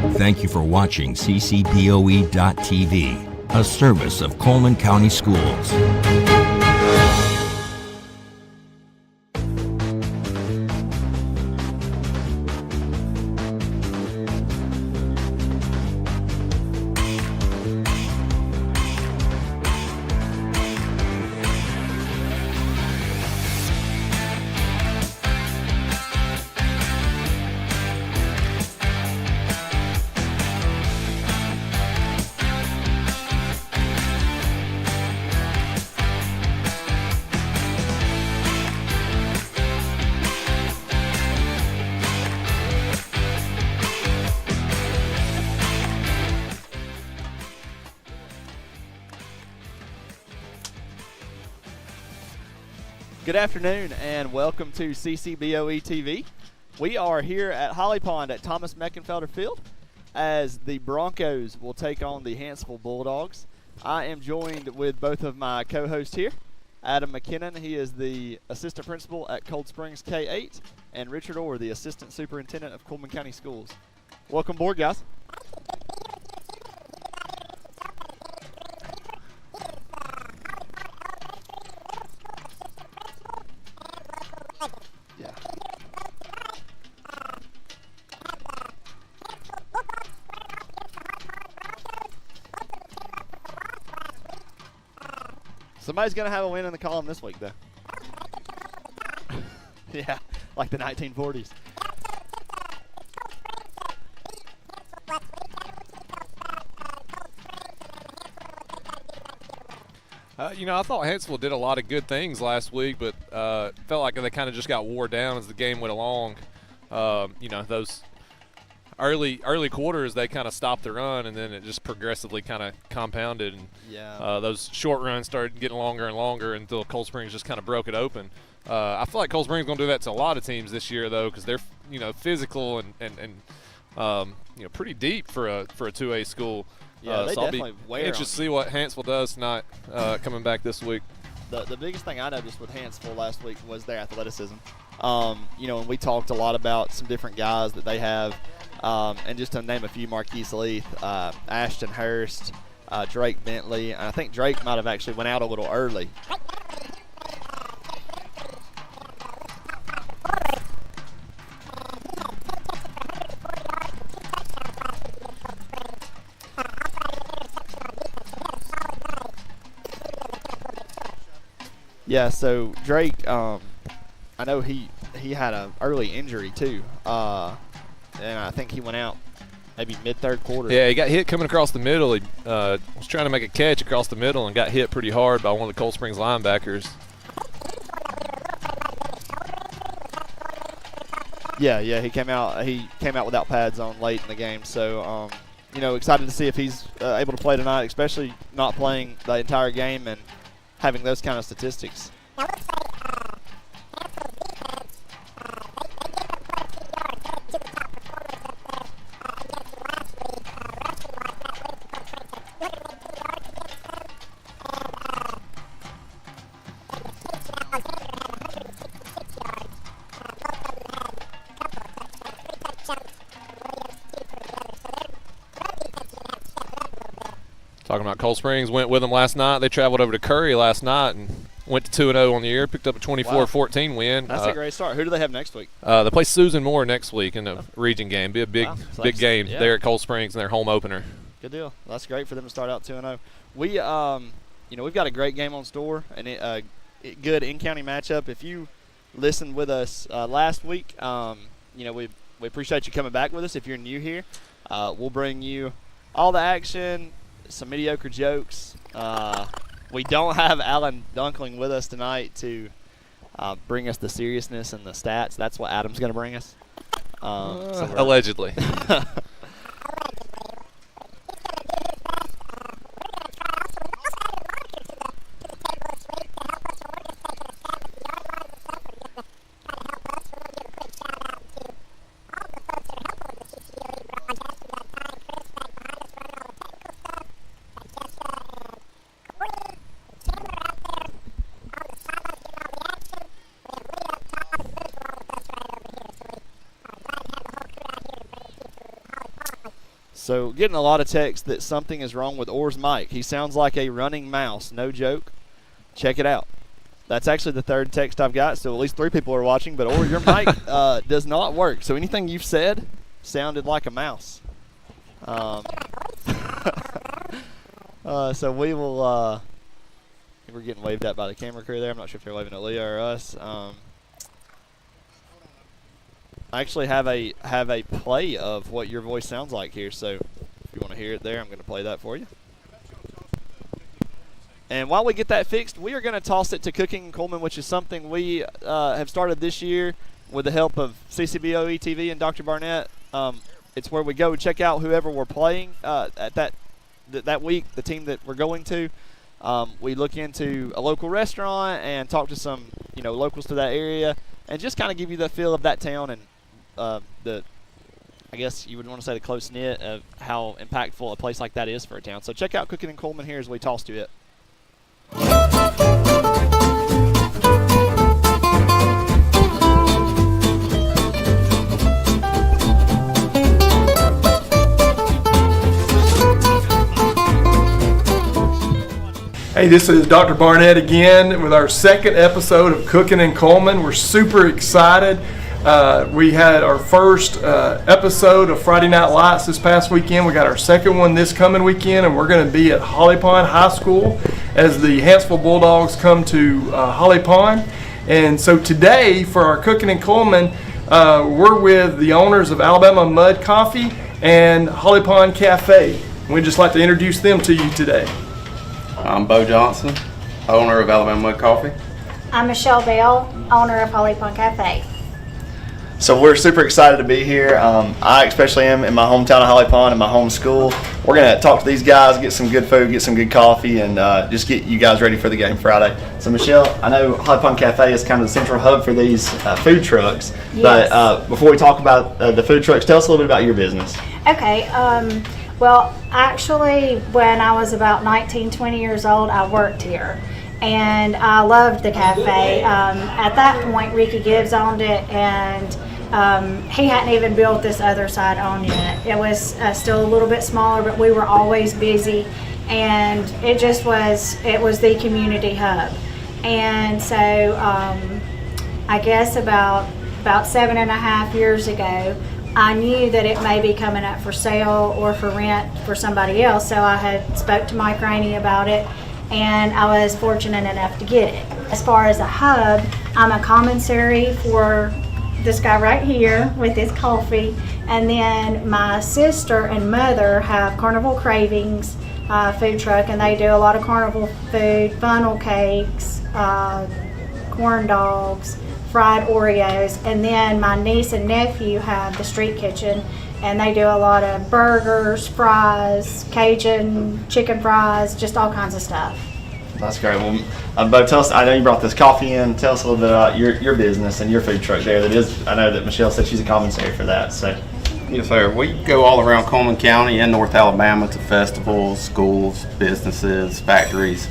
Thank you for watching ccpoe.tv, a service of Coleman County Schools. Good afternoon and welcome to CCBOE TV. We are here at Holly Pond at Thomas Meckenfelder Field as the Broncos will take on the Hanceville Bulldogs. I am joined with both of my co-hosts here. Adam McKinnon, he is the assistant principal at Cold Springs K-8, and Richard Orr, the assistant superintendent of Coleman County Schools. Welcome aboard, guys. Somebody's going to have a win in the column this week, though. Yeah, like the 1940s. I thought Hanceville did a lot of good things last week, but felt like they kind of just got wore down as the game went along. Those early quarters, they kind of stopped the run, and then it just progressively kind of compounded. And those short runs started getting longer and longer until Cold Springs just kind of broke it open. I feel like Cold Springs is going to do that to a lot of teams this year, though, because they're physical and pretty deep for a 2A school. Yeah, they so definitely wear. Anxious to see what Hanceville does tonight, coming back this week. The biggest thing I noticed with Hanceville last week was their athleticism. And we talked a lot about some different guys that they have. And just to name a few, Marquise Leith, Ashton Hurst, Drake Bentley. And I think Drake might have actually went out a little early. Yeah, so Drake, I know he had an early injury too. And I think he went out maybe mid-third quarter. Yeah, he got hit coming across the middle. He was trying to make a catch across the middle and got hit pretty hard by one of the Cold Springs linebackers. Yeah, he came out without pads on late in the game. So, excited to see if he's able to play tonight, especially not playing the entire game and having those kind of statistics. Talking about Cold Springs, went with them last night. They traveled over to Curry last night and went to 2-0 on the year, picked up a 24-14 win. That's a great start. Who do they have next week? They play Susan Moore next week in the region game. Be a big game there at Cold Springs in their home opener. Good deal. That's great for them to start out 2-0. We've got a great game on store and a good in-county matchup. If you listened with us last week, we appreciate you coming back with us. If you're new here, we'll bring you all the action, some mediocre jokes. We don't have Alan Dunkling with us tonight to bring us the seriousness and the stats. That's what Adam's going to bring us. Allegedly. So getting a lot of texts that something is wrong with Orr's mic. He sounds like a running mouse. No joke. Check it out. That's actually the third text I've got, so at least 3 people are watching. But Orr, your mic does not work. So anything you've said sounded like a mouse. So we will. We're getting waved at by the camera crew there. I'm not sure if they're waving at Leah or us. I actually have a play of what your voice sounds like here. So if you want to hear it there, I'm going to play that for you. And while we get that fixed, we are going to toss it to Cooking in Coleman, which is something we have started this year with the help of CCBOE TV and Dr. Barnett. It's where we go check out whoever we're playing at that week, the team that we're going to. We look into a local restaurant and talk to some locals to that area and just kind of give you the feel of that town and I guess you would want to say the close-knit of how impactful a place like that is for a town. So check out Cooking in Coleman here as we toss to it. Hey, this is Dr. Barnett again with our second episode of Cooking in Coleman. We're super excited. We had our first episode of Friday Night Lights this past weekend. We got our second one this coming weekend, and we're going to be at Holly Pond High School as the Hanceville Bulldogs come to Holly Pond. And so today, for our Cooking in Coleman, we're with the owners of Alabama Mud Coffee and Holly Pond Cafe. We'd just like to introduce them to you today. I'm Bo Johnson, owner of Alabama Mud Coffee. I'm Michelle Bell, owner of Holly Pond Cafe. So we're super excited to be here. I especially am in my hometown of Holly Pond, in my home school. We're going to talk to these guys, get some good food, get some good coffee, and just get you guys ready for the game Friday. So Michelle, I know Holly Pond Cafe is kind of the central hub for these food trucks. Yes. But before we talk about the food trucks, tell us a little bit about your business. Okay, well, actually, when I was about 19, 20 years old, I worked here. And I loved the cafe. At that point, Ricky Gibbs owned it, and he hadn't even built this other side on yet. It was still a little bit smaller, but we were always busy, and it was the community hub. And so I guess about 7.5 years ago, I knew that it may be coming up for sale or for rent for somebody else, so I had spoke to Mike Rainey about it, and I was fortunate enough to get it. As far as a hub, I'm a commissary for this guy right here with his coffee, and then my sister and mother have Carnival Cravings food truck, and they do a lot of carnival food, funnel cakes, corn dogs, fried Oreos, and then my niece and nephew have the street kitchen, and they do a lot of burgers, fries, Cajun chicken fries, just all kinds of stuff. That's great. Well, Bo, tell us, I know you brought this coffee in. Tell us a little bit about your business and your food truck there. I know that Michelle said she's a commissary for that. So. Yes, sir. We go all around Coleman County and North Alabama to festivals, schools, businesses, factories.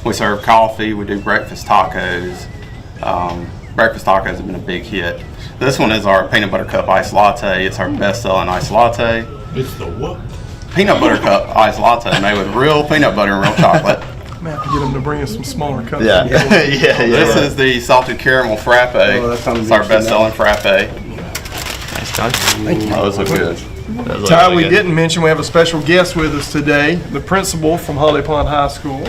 We serve coffee. We do breakfast tacos. Breakfast tacos have been a big hit. This one is our peanut butter cup iced latte. It's our best-selling iced latte. It's the what? Peanut butter cup iced latte made with real peanut butter and real chocolate. I'm going to have to get them to bring us some smaller cups. Yeah. yeah. This is the salted caramel frappe. It's our best-selling frappe. Thanks, John. Thank you. Oh, those look good. Ty, we didn't mention we have a special guest with us today, the principal from Holly Pond High School,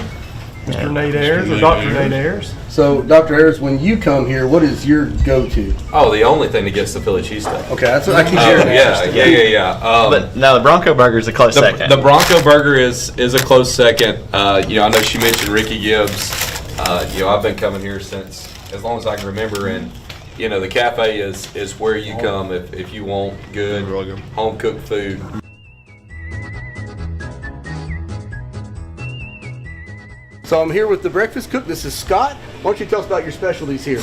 Mr. Nate Ayers, or Dr. Nate Ayers. So, Dr. Ayers, when you come here, what is your go-to? Oh, the only thing that gets the Philly cheesesteak. Okay, that's what I keep hearing. Yeah. But no, the Bronco Burger is a close second. The Bronco Burger is a close second. I know she mentioned Ricky Gibbs. I've been coming here since as long as I can remember, and the cafe is where you come if you want good home cooked food. So I'm here with the breakfast cook. This is Scott. Why don't you tell us about your specialties here?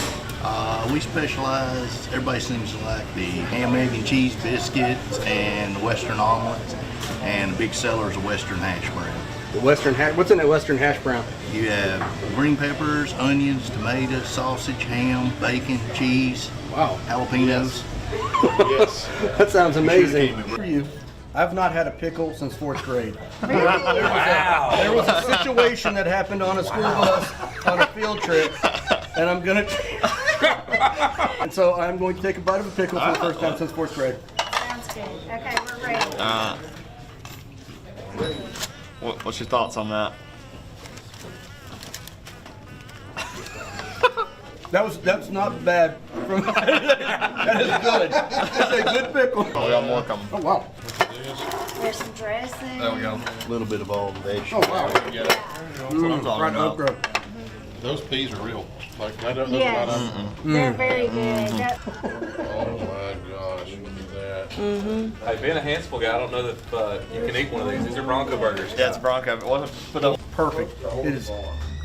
We specialize, everybody seems to like the ham, egg, and cheese biscuits and the Western omelets, and the big seller is the Western hash brown. The Western hash. What's in that Western hash brown? You have green peppers, onions, tomatoes, sausage, ham, bacon, cheese, Wow. jalapenos. Yes. That sounds amazing. For you. I've not had a pickle since 4th grade. Wow. There was a situation that happened on a school bus on a field trip, and and so I'm going to take a bite of a pickle for the first time since 4th grade. Sounds good. Okay, we're ready. What's your thoughts on that? That's not bad. That is good. That's a good pickle. Oh, we got more coming. Oh wow. There's some dressing. There we go. A little bit of all the veg. Oh wow. Right okra. Those peas are real. Like, I don't know Yes. They're very good. Oh my gosh, look at that. Hey, being a Hanceville guy, I don't know that you can eat one of these. These are Bronco burgers. Yeah, it's Bronco. It wasn't put up. Perfect. It is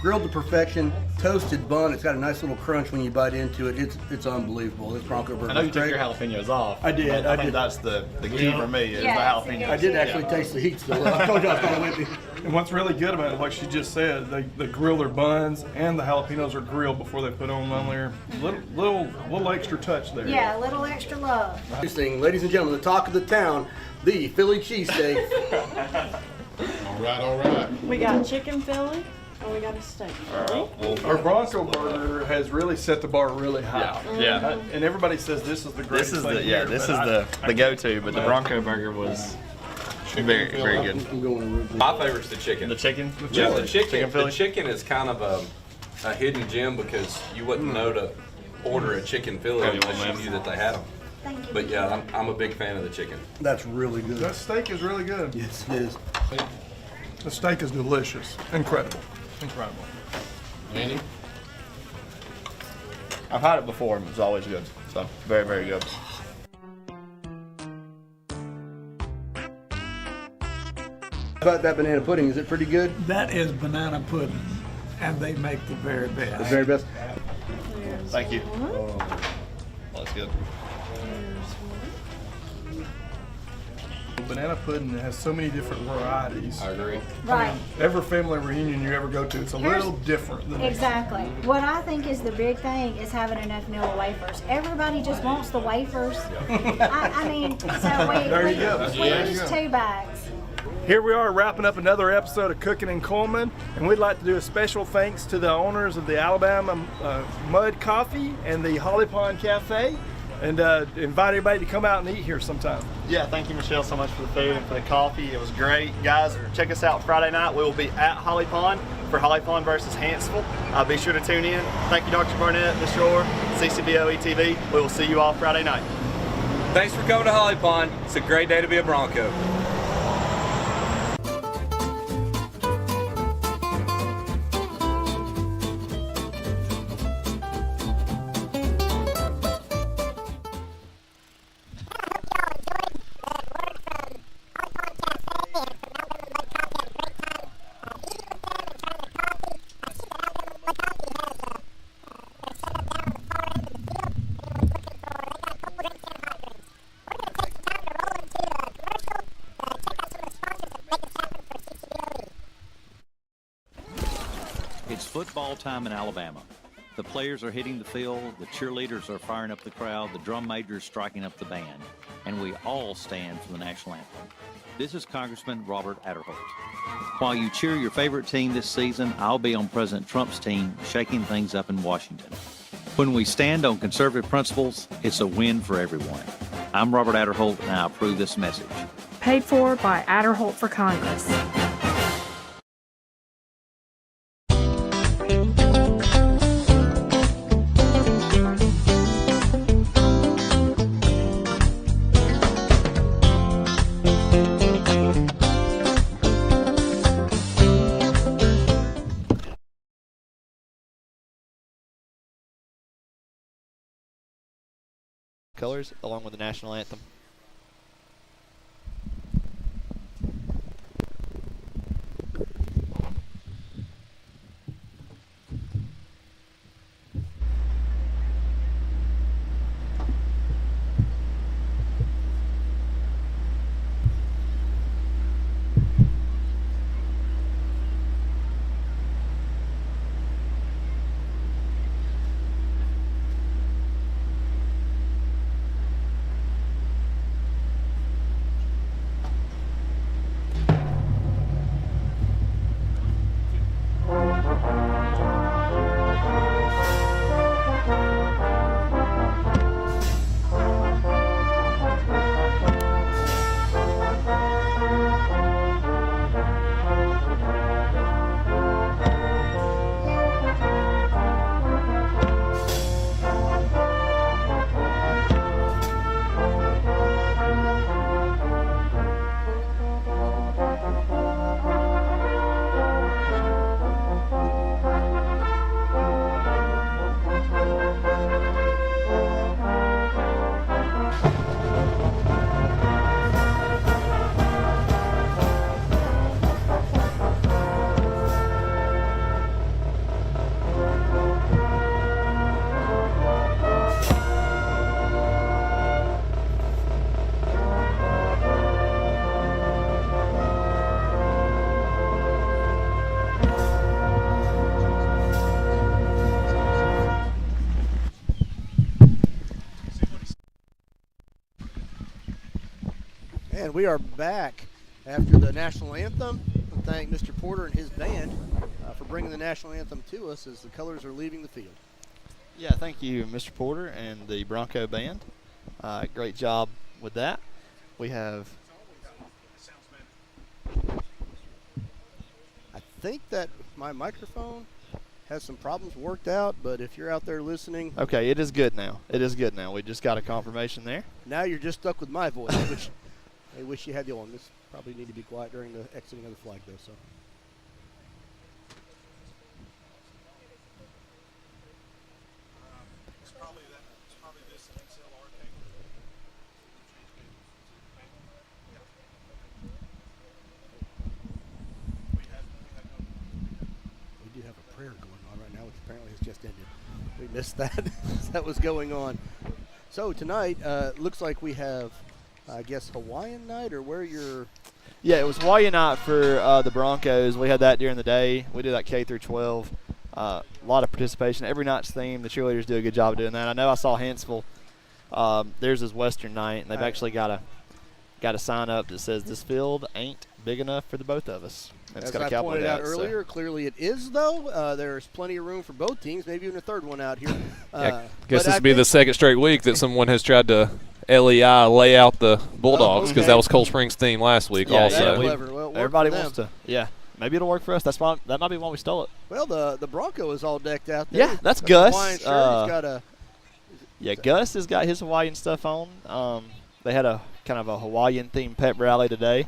grilled to perfection, toasted bun. It's got a nice little crunch when you bite into it. It's unbelievable. This Bronco burger. I know you is took great. your jalapenos off. I did. I think that's the key for me is the jalapenos. I did actually taste the heat still. I told you I was going to whip you. And what's really good about it, like she just said, they grill their buns and the jalapenos are grilled before they put on there. Little extra touch there. Yeah, a little extra love. This thing, ladies and gentlemen, the talk of the town, the Philly cheesesteak. All right. We got chicken Philly and we got a steak Philly. Our Bronco burger has really set the bar really high. Yeah. And everybody says this is the greatest This is thing the here, this but is the go-to, but the Bronco burger was very good. My favorite's the chicken. The chicken? Yeah, the chicken. Philly? The chicken is kind of a hidden gem because you wouldn't know to order a chicken Philly unless you knew that they had them. Thank you. But yeah, I'm a big fan of the chicken. That's really good. that steak is really good. Yes, it is. The steak is delicious. Incredible. Andy? I've had it before and it was always good. So very good. How about that banana pudding? Is it pretty good? That is banana pudding, and they make the very best. The very best. Thank you. Well, that's good. Banana pudding has so many different varieties. I agree. Right. Every family reunion you ever go to, it's a little different than Exactly. What I think is the big thing is having enough vanilla wafers. Everybody just wants the wafers. I mean, so There you go. we use 2 bags. Here we are wrapping up another episode of Cooking in Coleman, and we'd like to do a special thanks to the owners of the Alabama Mud Coffee and the Holly Pond Cafe, and invite everybody to come out and eat here sometime. Yeah, thank you, Michelle, so much for the food and for the coffee. It was great. Guys, check us out Friday night. We will be at Holly Pond for Holly Pond versus Hanceville. Be sure to tune in. Thank you, Dr. Barnett, Ms. Shore, CCBOE TV. We will see you all Friday night. Thanks for coming to Holly Pond. It's a great day to be a Bronco. It's football time in Alabama. The players are hitting the field, the cheerleaders are firing up the crowd, the drum major's striking up the band, and we all stand for the national anthem. This is Congressman Robert Adderholt. While you cheer your favorite team this season, I'll be on President Trump's team shaking things up in Washington. When we stand on conservative principles, it's a win for everyone. I'm Robert Adderholt, and I approve this message. Paid for by Adderholt for Congress. Colors along with the national anthem. And we are back after the national anthem. I thank Mr. Porter and his band for bringing the national anthem to us as the colors are leaving the field. Yeah, thank you, Mr. Porter and the Bronco band. Great job with that. We have. I think that my microphone has some problems worked out, but if you're out there listening. Okay, it is good now. It is good now. We just got a confirmation there. Now you're just stuck with my voice, which I wish you had you on. This probably need to be quiet during the exiting of the flag, though. So. We do have a prayer going on right now, which apparently has just ended. We missed that. That was going on. So tonight, looks like we have, I guess, Hawaiian night, or where you're. Yeah, it was Hawaiian night for the Broncos. We had that during the day. We do that K through 12. A lot of participation. Every night's theme. The cheerleaders do a good job of doing that. I know I saw Hanceville. Theirs is Western night, and they've actually got a sign up that says this field ain't big enough for the both of us. And it's As got a I pointed out hat, earlier, clearly it is, though. There's plenty of room for both teams, maybe even a third one out here. I guess this would be the second straight week that someone has tried to lay out the Bulldogs, because that was Cold Springs' theme last week also. Well, everybody wants to. Yeah, maybe it'll work for us. That might be why we stole it. Well, the Bronco is all decked out there. Yeah, that's Gus. Hawaiian shirt. He's got a. Gus has got his Hawaiian stuff on. They had a kind of a Hawaiian themed pep rally today.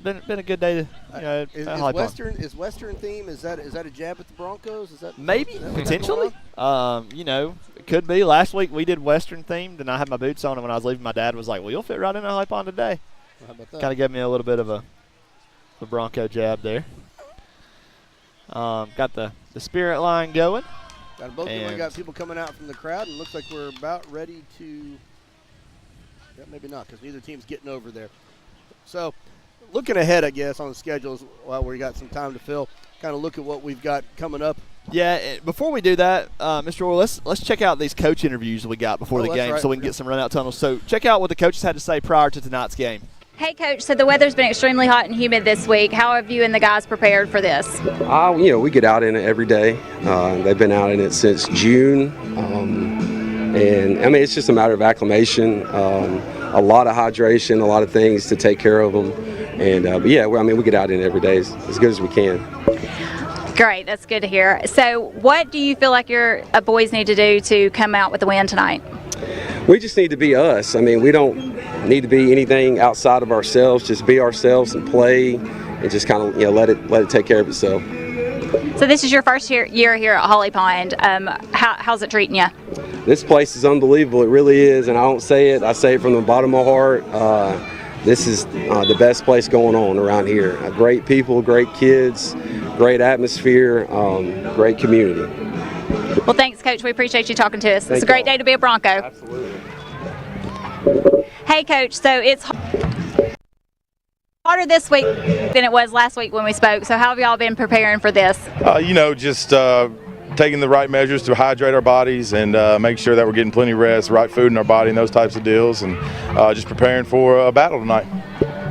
Been a good day to is Western theme, is that a jab at the Broncos? Is that maybe potentially? It could be. Last week we did Western themed, and I had my boots on, and when I was leaving, my dad was like, "Well, you'll fit right in a High Pond today." Well, how about that? Kind of gave me a little bit of a Bronco jab there. Got the spirit line going. Got both of them. Got people coming out from the crowd, and looks like we're about ready to. Yeah, maybe not, because neither team's getting over there. So, looking ahead, I guess, on the schedules while we got some time to fill, kind of look at what we've got coming up. Yeah, before we do that, Mr. Orr, let's check out these coach interviews we got before the game so we can get some run-out tunnels. So check out what the coaches had to say prior to tonight's game. Hey, Coach, so the weather's been extremely hot and humid this week. How have you and the guys prepared for this? We get out in it every day. They've been out in it since June. And, it's just a matter of acclimation, a lot of hydration, a lot of things to take care of them. And, we get out in it every day as good as we can. Great, that's good to hear. So what do you feel like your boys need to do to come out with the win tonight? We just need to be us. We don't need to be anything outside of ourselves. Just be ourselves and play, and just kind of let it take care of itself. So this is your first year here at Holly Pond. How's it treating you? This place is unbelievable. It really is, and I don't say it. I say it from the bottom of my heart. This is the best place going on around here. Great people, great kids, great atmosphere, great community. Well, thanks, Coach. We appreciate you talking to us. It's a great day to be a Bronco. Absolutely. Hey, Coach. So it's harder this week than it was last week when we spoke. So how have y'all been preparing for this? Just taking the right measures to hydrate our bodies and make sure that we're getting plenty of rest, right food in our body, and those types of deals, and just preparing for a battle tonight.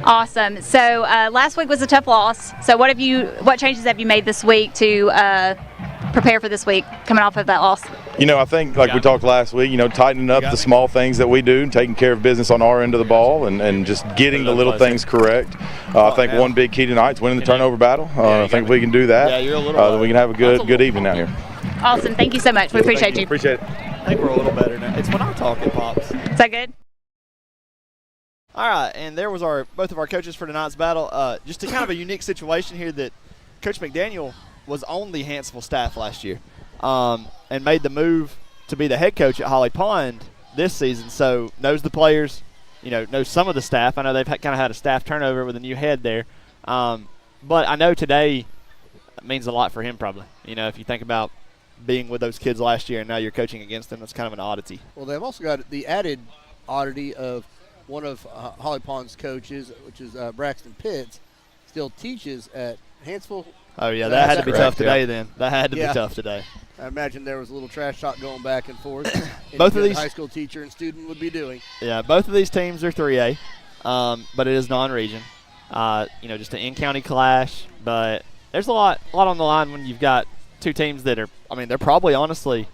Awesome. So last week was a tough loss. So what changes have you made this week to prepare for this week coming off of that loss? I think like we talked last week, tightening up the small things that we do, taking care of business on our end of the ball, and just getting the little things correct. I think one big key tonight is winning the turnover battle. I think if we can do that, then we can have a good evening out here. Awesome. Thank you so much. We appreciate you. Appreciate it. I think we're a little better now. It's when I talk, it pops. Is that good? All right, and there was both of our coaches for tonight's battle. Just a kind of a unique situation here that Coach McDaniel was on the Hanceville staff last year and made the move to be the head coach at Holly Pond this season. So knows the players, knows some of the staff. I know they've kind of had a staff turnover with a new head there. But I know today means a lot for him probably. If you think about being with those kids last year and now you're coaching against them, that's kind of an oddity. Well, they've also got the added oddity of one of Holly Pond's coaches, which is Braxton Pitts, still teaches at Hanceville. Oh, yeah, that had to be tough today then. That had to be tough today. I imagine there was a little trash talk going back and forth. Both of these high school teacher and student would be doing. Yeah, both of these teams are 3A, but it is non-region. Just an in-county clash, but there's a lot on the line when you've got two teams that are, they're probably honestly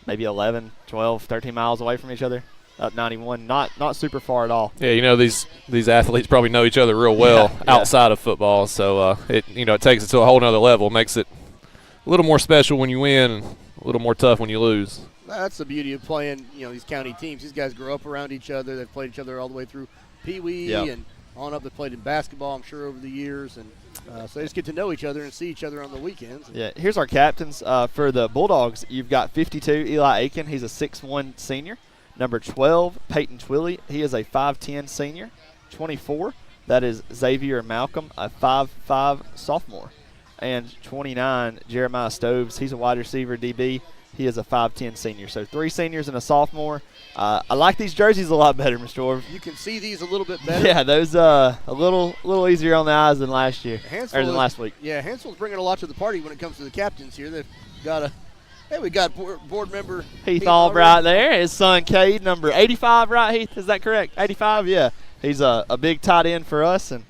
maybe 11, 12, 13 miles away from each other. Up 91, not super far at all. Yeah, these athletes probably know each other real well outside of football, so it takes it to a whole nother level. Makes it a little more special when you win and a little more tough when you lose. That's the beauty of playing, these county teams. These guys grow up around each other. They've played each other all the way through Pee Wee and on up. They've played in basketball, I'm sure, over the years, and so they just get to know each other and see each other on the weekends. Yeah, here's our captains for the Bulldogs. You've got 52, Eli Aiken. He's a 6'1" senior. Number 12, Peyton Twilley. He is a 5'10" senior. 24, that is Xavier Malcolm, a 5'5" sophomore. And 29, Jeremiah Stoves. He's a wide receiver, DB. He is a 5'10" senior. So 3 seniors and a sophomore. I like these jerseys a lot better, Mr. Orv. You can see these a little bit better. Yeah, those a little easier on the eyes than last year, or than last week. Yeah, Hanceville's bringing a lot to the party when it comes to the captains here. They've got we got board member Heath Albright there. His son Cade, number 85, right, Heath? Is that correct? 85, yeah. He's a big tight end for us, and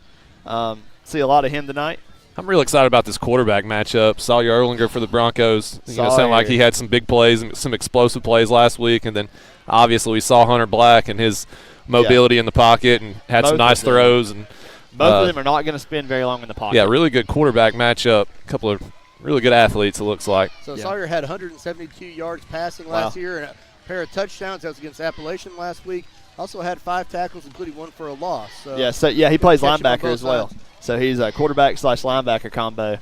see a lot of him tonight. I'm real excited about this quarterback matchup. Sawyer Erlinger for the Broncos. It sounded like he had some big plays and some explosive plays last week, and then obviously we saw Hunter Black and his mobility in the pocket and had some nice throws. And both of them are not going to spend very long in the pocket. Yeah, really good quarterback matchup. A couple of really good athletes, it looks like. So Sawyer had 172 yards passing last year and a pair of touchdowns. That was against Appalachian last week. Also had 5 tackles, including 1 for a loss. So he plays linebacker as well. So he's a quarterback / linebacker combo.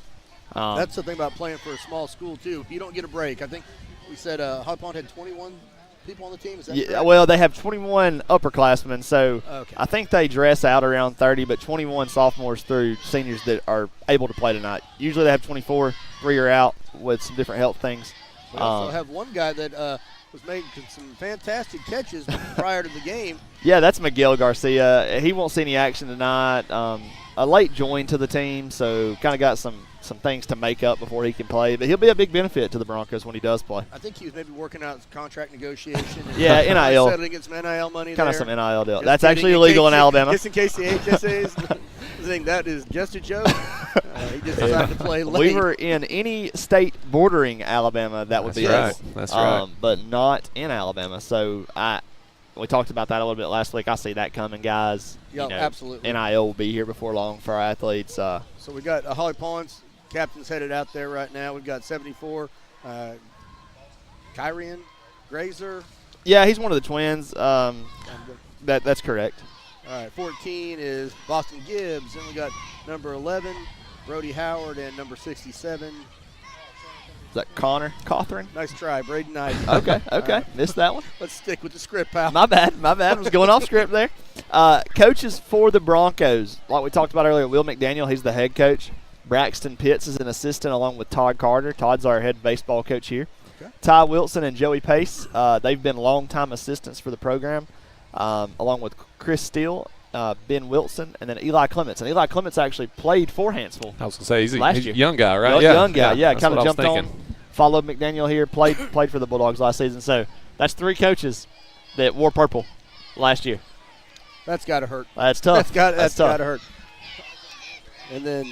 That's the thing about playing for a small school, too. You don't get a break. I think we said High Pond had 21 people on the team. Is that correct? Well, they have 21 upperclassmen, so I think they dress out around 30, but 21 sophomores through seniors that are able to play tonight. Usually they have 24, 3 are out with some different health things. We also have one guy that was making some fantastic catches prior to the game. Yeah, that's Miguel Garcia. He won't see any action tonight. A late join to the team, so kind of got some things to make up before he can play. But he'll be a big benefit to the Broncos when he does play. I think he was maybe working out his contract negotiation. And NIL. Settling get some NIL money kind there. of some NIL deal. That's actually illegal in Alabama. Just in case the HSA is think that is just a joke. He just decided to play late. We were in any state bordering Alabama, that would be us. That's right. But not in Alabama. So we talked about that a little bit last week. I see that coming, guys. Yeah, absolutely. NIL will be here before long for our athletes. So we got Holly Pawns captain's headed out there right now. We've got 74, Kyrian Grazer. Yeah, he's one of the twins. That's correct. All right, 14 is Boston Gibbs. Then we got number 11, Brody Howard, and number 67. Is that Connor Cawthorn? Nice try, Braden Knight. Okay. Missed that one. Let's stick with the script, pal. My bad. I was going off script there. Coaches for the Broncos, like we talked about earlier, Will McDaniel, he's the head coach. Braxton Pitts is an assistant along with Todd Carter. Todd's our head baseball coach here. Okay. Ty Wilson and Joey Pace, they've been longtime assistants for the program, along with Chris Steele, Ben Wilson, and then Eli Clements. And Eli Clements actually played for Hanceville. I was going to say, he's a young guy, right? Young guy, kind of jumped on. Followed McDaniel here, played for the Bulldogs last season. So that's 3 coaches that wore purple last year. That's got to hurt. That's tough. That's got to hurt. And then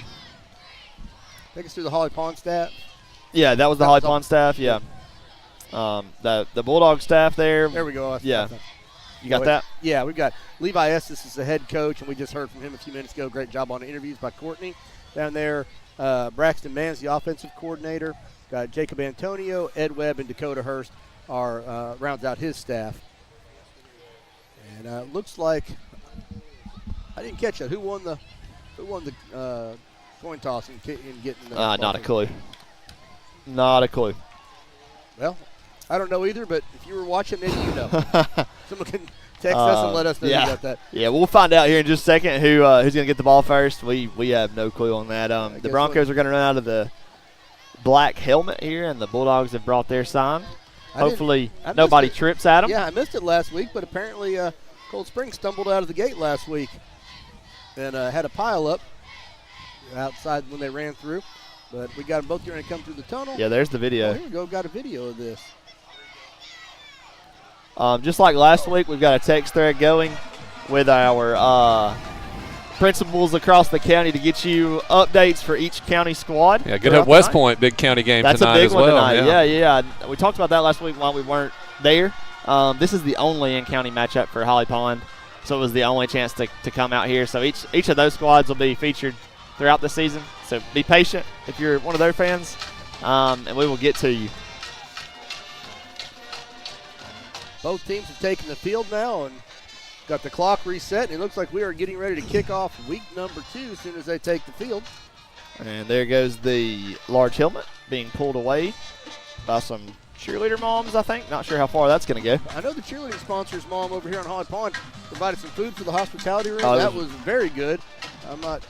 take us through the Holly Pond staff. Yeah, that was the Holly Pond staff. Yeah. The Bulldog staff there. There we go. Yeah. You got that? Yeah, we've got Levi Estes is the head coach, and we just heard from him a few minutes ago. Great job on the interviews by Courtney. Down there, Braxton Mann's the offensive coordinator. Got Jacob Antonio, Ed Webb, and Dakota Hurst are rounds out his staff. And looks like I didn't catch that. Who won the coin toss in getting the not a clue. Not a clue. Well, I don't know either, but if you were watching, maybe you know. Someone can text us and let us know about that. Yeah, we'll find out here in just a second who's going to get the ball first. We have no clue on that. The Broncos are going to run out of the black helmet here, and the Bulldogs have brought their sign. Hopefully nobody trips at them. Yeah, I missed it last week, but apparently Cold Spring stumbled out of the gate last week and had a pile up outside when they ran through. But we got them both going to come through the tunnel. Yeah, there's the video. Oh, here we go. Got a video of this. Just like last week, we've got a text thread going with our principals across the county to get you updates for each county squad. Yeah, Good Hope West Point, big county game That's tonight a big as one well. tonight. Yeah. We talked about that last week while we weren't there. This is the only in-county matchup for Holly Pond, so it was the only chance to come out here. So each of those squads will be featured throughout the season. So be patient if you're one of their fans, and we will get to you. Both teams have taken the field now and got the clock reset, and it looks like we are getting ready to kick off week number 2 as soon as they take the field. And there goes the large helmet being pulled away by some cheerleader moms, I think. Not sure how far that's going to go. I know the cheerleading sponsor's mom over here on Holly Pond provided some food for the hospitality room. Oh, that was very good. I'm not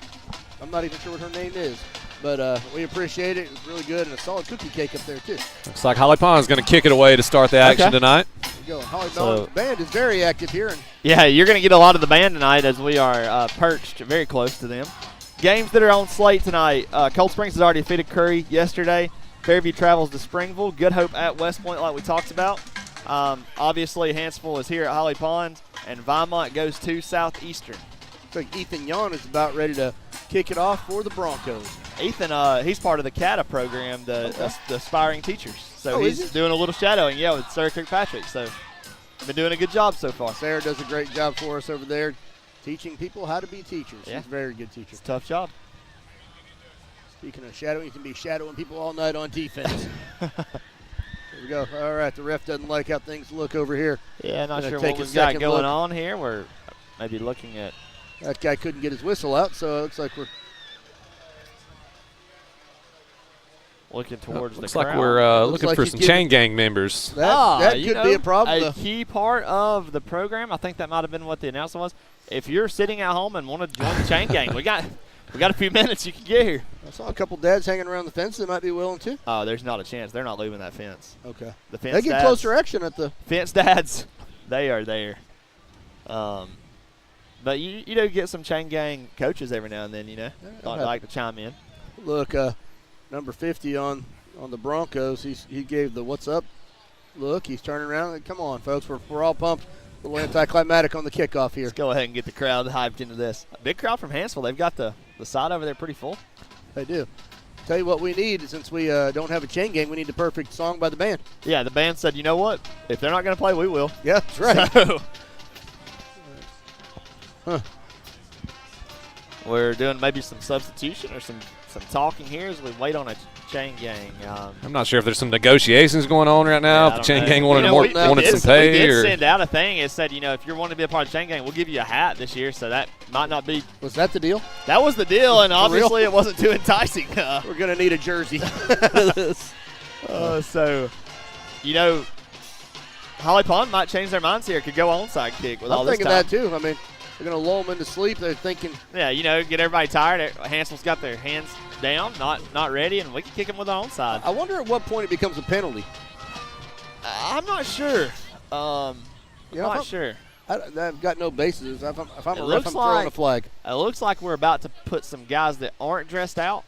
even sure what her name is, but we appreciate it. It was really good, and a solid cookie cake up there too. Looks like Holly Pond is going to kick it away to start the action tonight. There you go. Holly Pond's band is very active here. And yeah, you're going to get a lot of the band tonight as we are perched very close to them. Games that are on slate tonight. Cold Springs has already defeated Curry yesterday. Fairview travels to Springville. Good Hope at West Point like we talked about. Obviously, Hanceville is here at Holly Pond, and Vinemont goes to Southeastern. Looks like Ethan Yon is about ready to kick it off for the Broncos. Ethan, he's part of the CATA program, the aspiring teachers. So he's doing a little shadowing, with Sarah Kirkpatrick. So been doing a good job so far. Sarah does a great job for us over there, teaching people how to be teachers. Yeah. She's a very good teacher. It's a tough job. Speaking of shadowing, you can be shadowing people all night on defense. Here we go. All right, the ref doesn't like how things look over here. Yeah, not sure take what a we've got second going look. on here. We're maybe looking at. That guy couldn't get his whistle out, so it looks like we're looking towards Looks the like crowd. we're Looks looking like for he's some giving- chain gang members. that could be a problem. A key part of the program, I think that might have been what the announcement was. If you're sitting at home and want to join the chain gang, we got a few minutes. You can get here. I saw a couple dads hanging around the fence that might be willing to. Oh, there's not a chance. They're not leaving that fence. Okay. The fence They get dads, closer action at the fence dads. They are there. But you do get some chain gang coaches every now and then. Like to chime in. look. Number 50 on the Broncos. He gave the what's up look. He's turning around. Come on, folks. We're all pumped. A little anticlimactic on the kickoff here. Let's go ahead and get the crowd hyped into this. A big crowd from Hanceville. They've got the side over there pretty full. They do. Tell you what we need, since we don't have a chain gang, we need the perfect song by the band. Yeah, the band said, you know what? If they're not going to play, we will. Yeah, that's right. So, we're doing maybe some substitution or some talking here as we wait on a chain gang. I'm not sure if there's some negotiations going on right now. If the chain gang wanted some pay, we did or send out a thing. It said, if you're wanting to be a part of the chain gang, we'll give you a hat this year. So that might not be. Was that the deal? That was the deal, and For obviously real? it wasn't too enticing. We're gonna need a jersey. So, Holly Pond might change their minds here. Could go onside kick with all I'm this thinking time. that too. I mean, they're gonna lull them into sleep. They're thinking. Yeah, get everybody tired. Hansell's got their hands down, not ready, and we can kick them with our own side. I wonder at what point it becomes a penalty. I'm not sure. Not sure. I've got no bases. If I'm a It ref, I'm throwing a flag. It looks like we're about to put some guys that aren't dressed out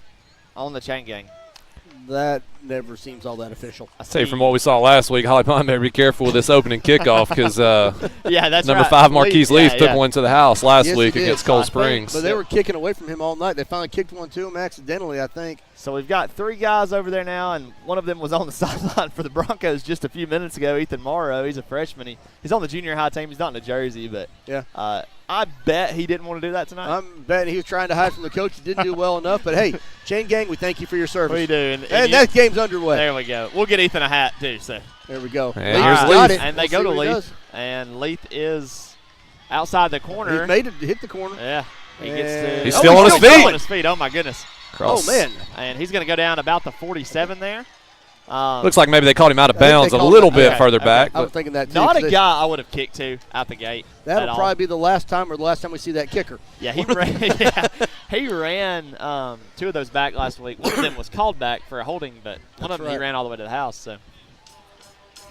on the chain gang. That never seems all that official. I say from what we saw last week, Holly Pond better be careful with this opening kickoff because yeah, that's number right. 5 Marquise Leaf took one to the house last Yes, week he did. against Cold Springs. But they were kicking away from him all night. They finally kicked one to him accidentally, I think. So we've got 3 guys over there now, and one of them was on the sideline for the Broncos just a few minutes ago, Ethan Morrow. He's a freshman. He's on the junior high team. He's not in a jersey, but yeah. I bet he didn't want to do that tonight. I'm betting he was trying to hide from the coach. He didn't do well enough. But, hey, chain gang, we thank you for your service. We do. And that game's underway. There we go. We'll get Ethan a hat, too. So there we go. And here's Leaf. And they go to Leaf. And Leaf is outside the corner. He made it hit the corner. Yeah. He gets to. He's still on his feet. Still on his feet. Oh, my goodness. Cross. Oh, man. And he's going to go down about the 47 there. Looks like maybe they called him out of bounds a little bit further back. I was thinking that too. Not a guy I would have kicked to out the gate. That'll probably be the last time we see that kicker. Yeah, he ran. He ran 2 of those back last week. One of them was called back for a holding, but one of them he ran all the way to the house. So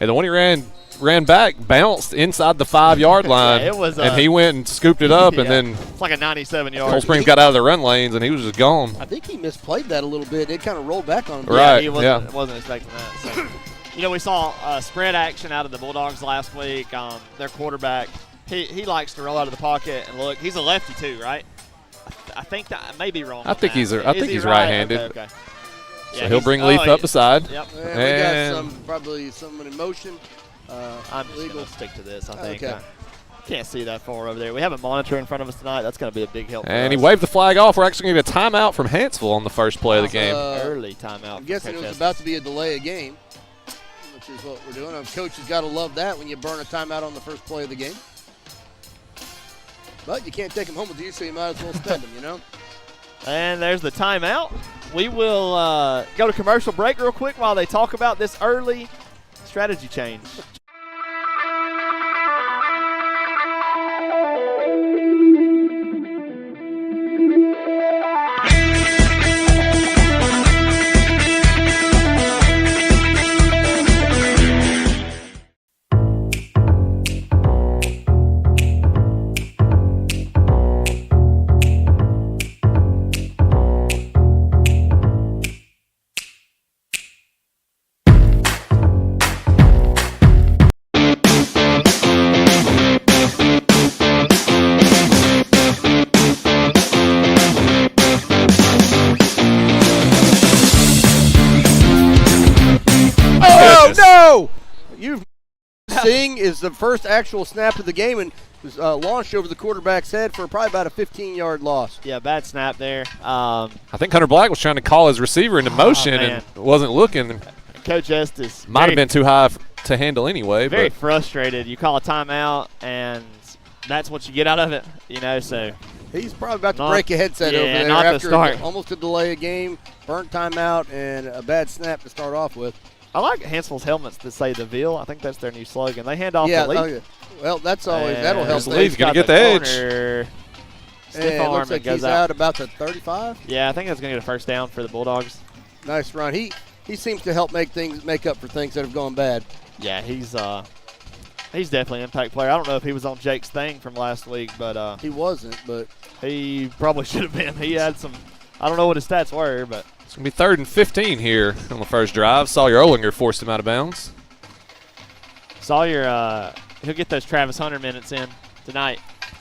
And the one he ran back, bounced inside the 5-yard line, it was, and he went and scooped it up, and then it's like a 97-yard. Cold Springs got out of the run lanes, and he was just gone. I think he misplayed that a little bit. It kind of rolled back on him. Right, he wasn't expecting that. So. We saw spread action out of the Bulldogs last week. Their quarterback, he likes to roll out of the pocket and look. He's a lefty too, right? I think that I may be wrong. I think he's right? right-handed. Okay. So he'll bring Leaf up the side. Yep. And we got probably someone in motion. I'm just going to stick to this, I think. Okay. I can't see that far over there. We have a monitor in front of us tonight. That's going to be a big help. And he waved the flag off. We're actually going to get a timeout from Hanceville on the first play of the game. Early timeout. I'm guessing it was about to be a delay of game, which is what we're doing. Coach has got to love that when you burn a timeout on the first play of the game. But you can't take them home with you, so you might as well spend them, And there's the timeout. We will go to commercial break real quick while they talk about this early strategy change. Seeing is the first actual snap of the game and was launched over the quarterback's head for probably about a 15-yard loss. Yeah, bad snap there. I think Hunter Black was trying to call his receiver into motion and wasn't looking. Coach Estes might have been too high to handle anyway. Very frustrated. You call a timeout, and that's what you get out of it, so. He's probably about to break a headset over there after almost a delay of game, burnt timeout, and a bad snap to start off with. I like Hanceville's helmets that say the Ville. I think that's their new slogan. They hand off the Leaf. Well, that's always that'll help. Leaf's going to get the edge. Stiff arm, looks like he's out about the 35. Yeah, I think that's going to get a first down for the Bulldogs. Nice run. He seems to help make up for things that have gone bad. Yeah, he's definitely an impact player. I don't know if he was on Jake's thing from last week, but he wasn't. But he probably should have been. He had some. I don't know what his stats were, but. It's going to be 3rd and 15 here on the first drive. Sawyer Olinger forced him out of bounds. Sawyer, he'll get those Travis Hunter minutes in tonight.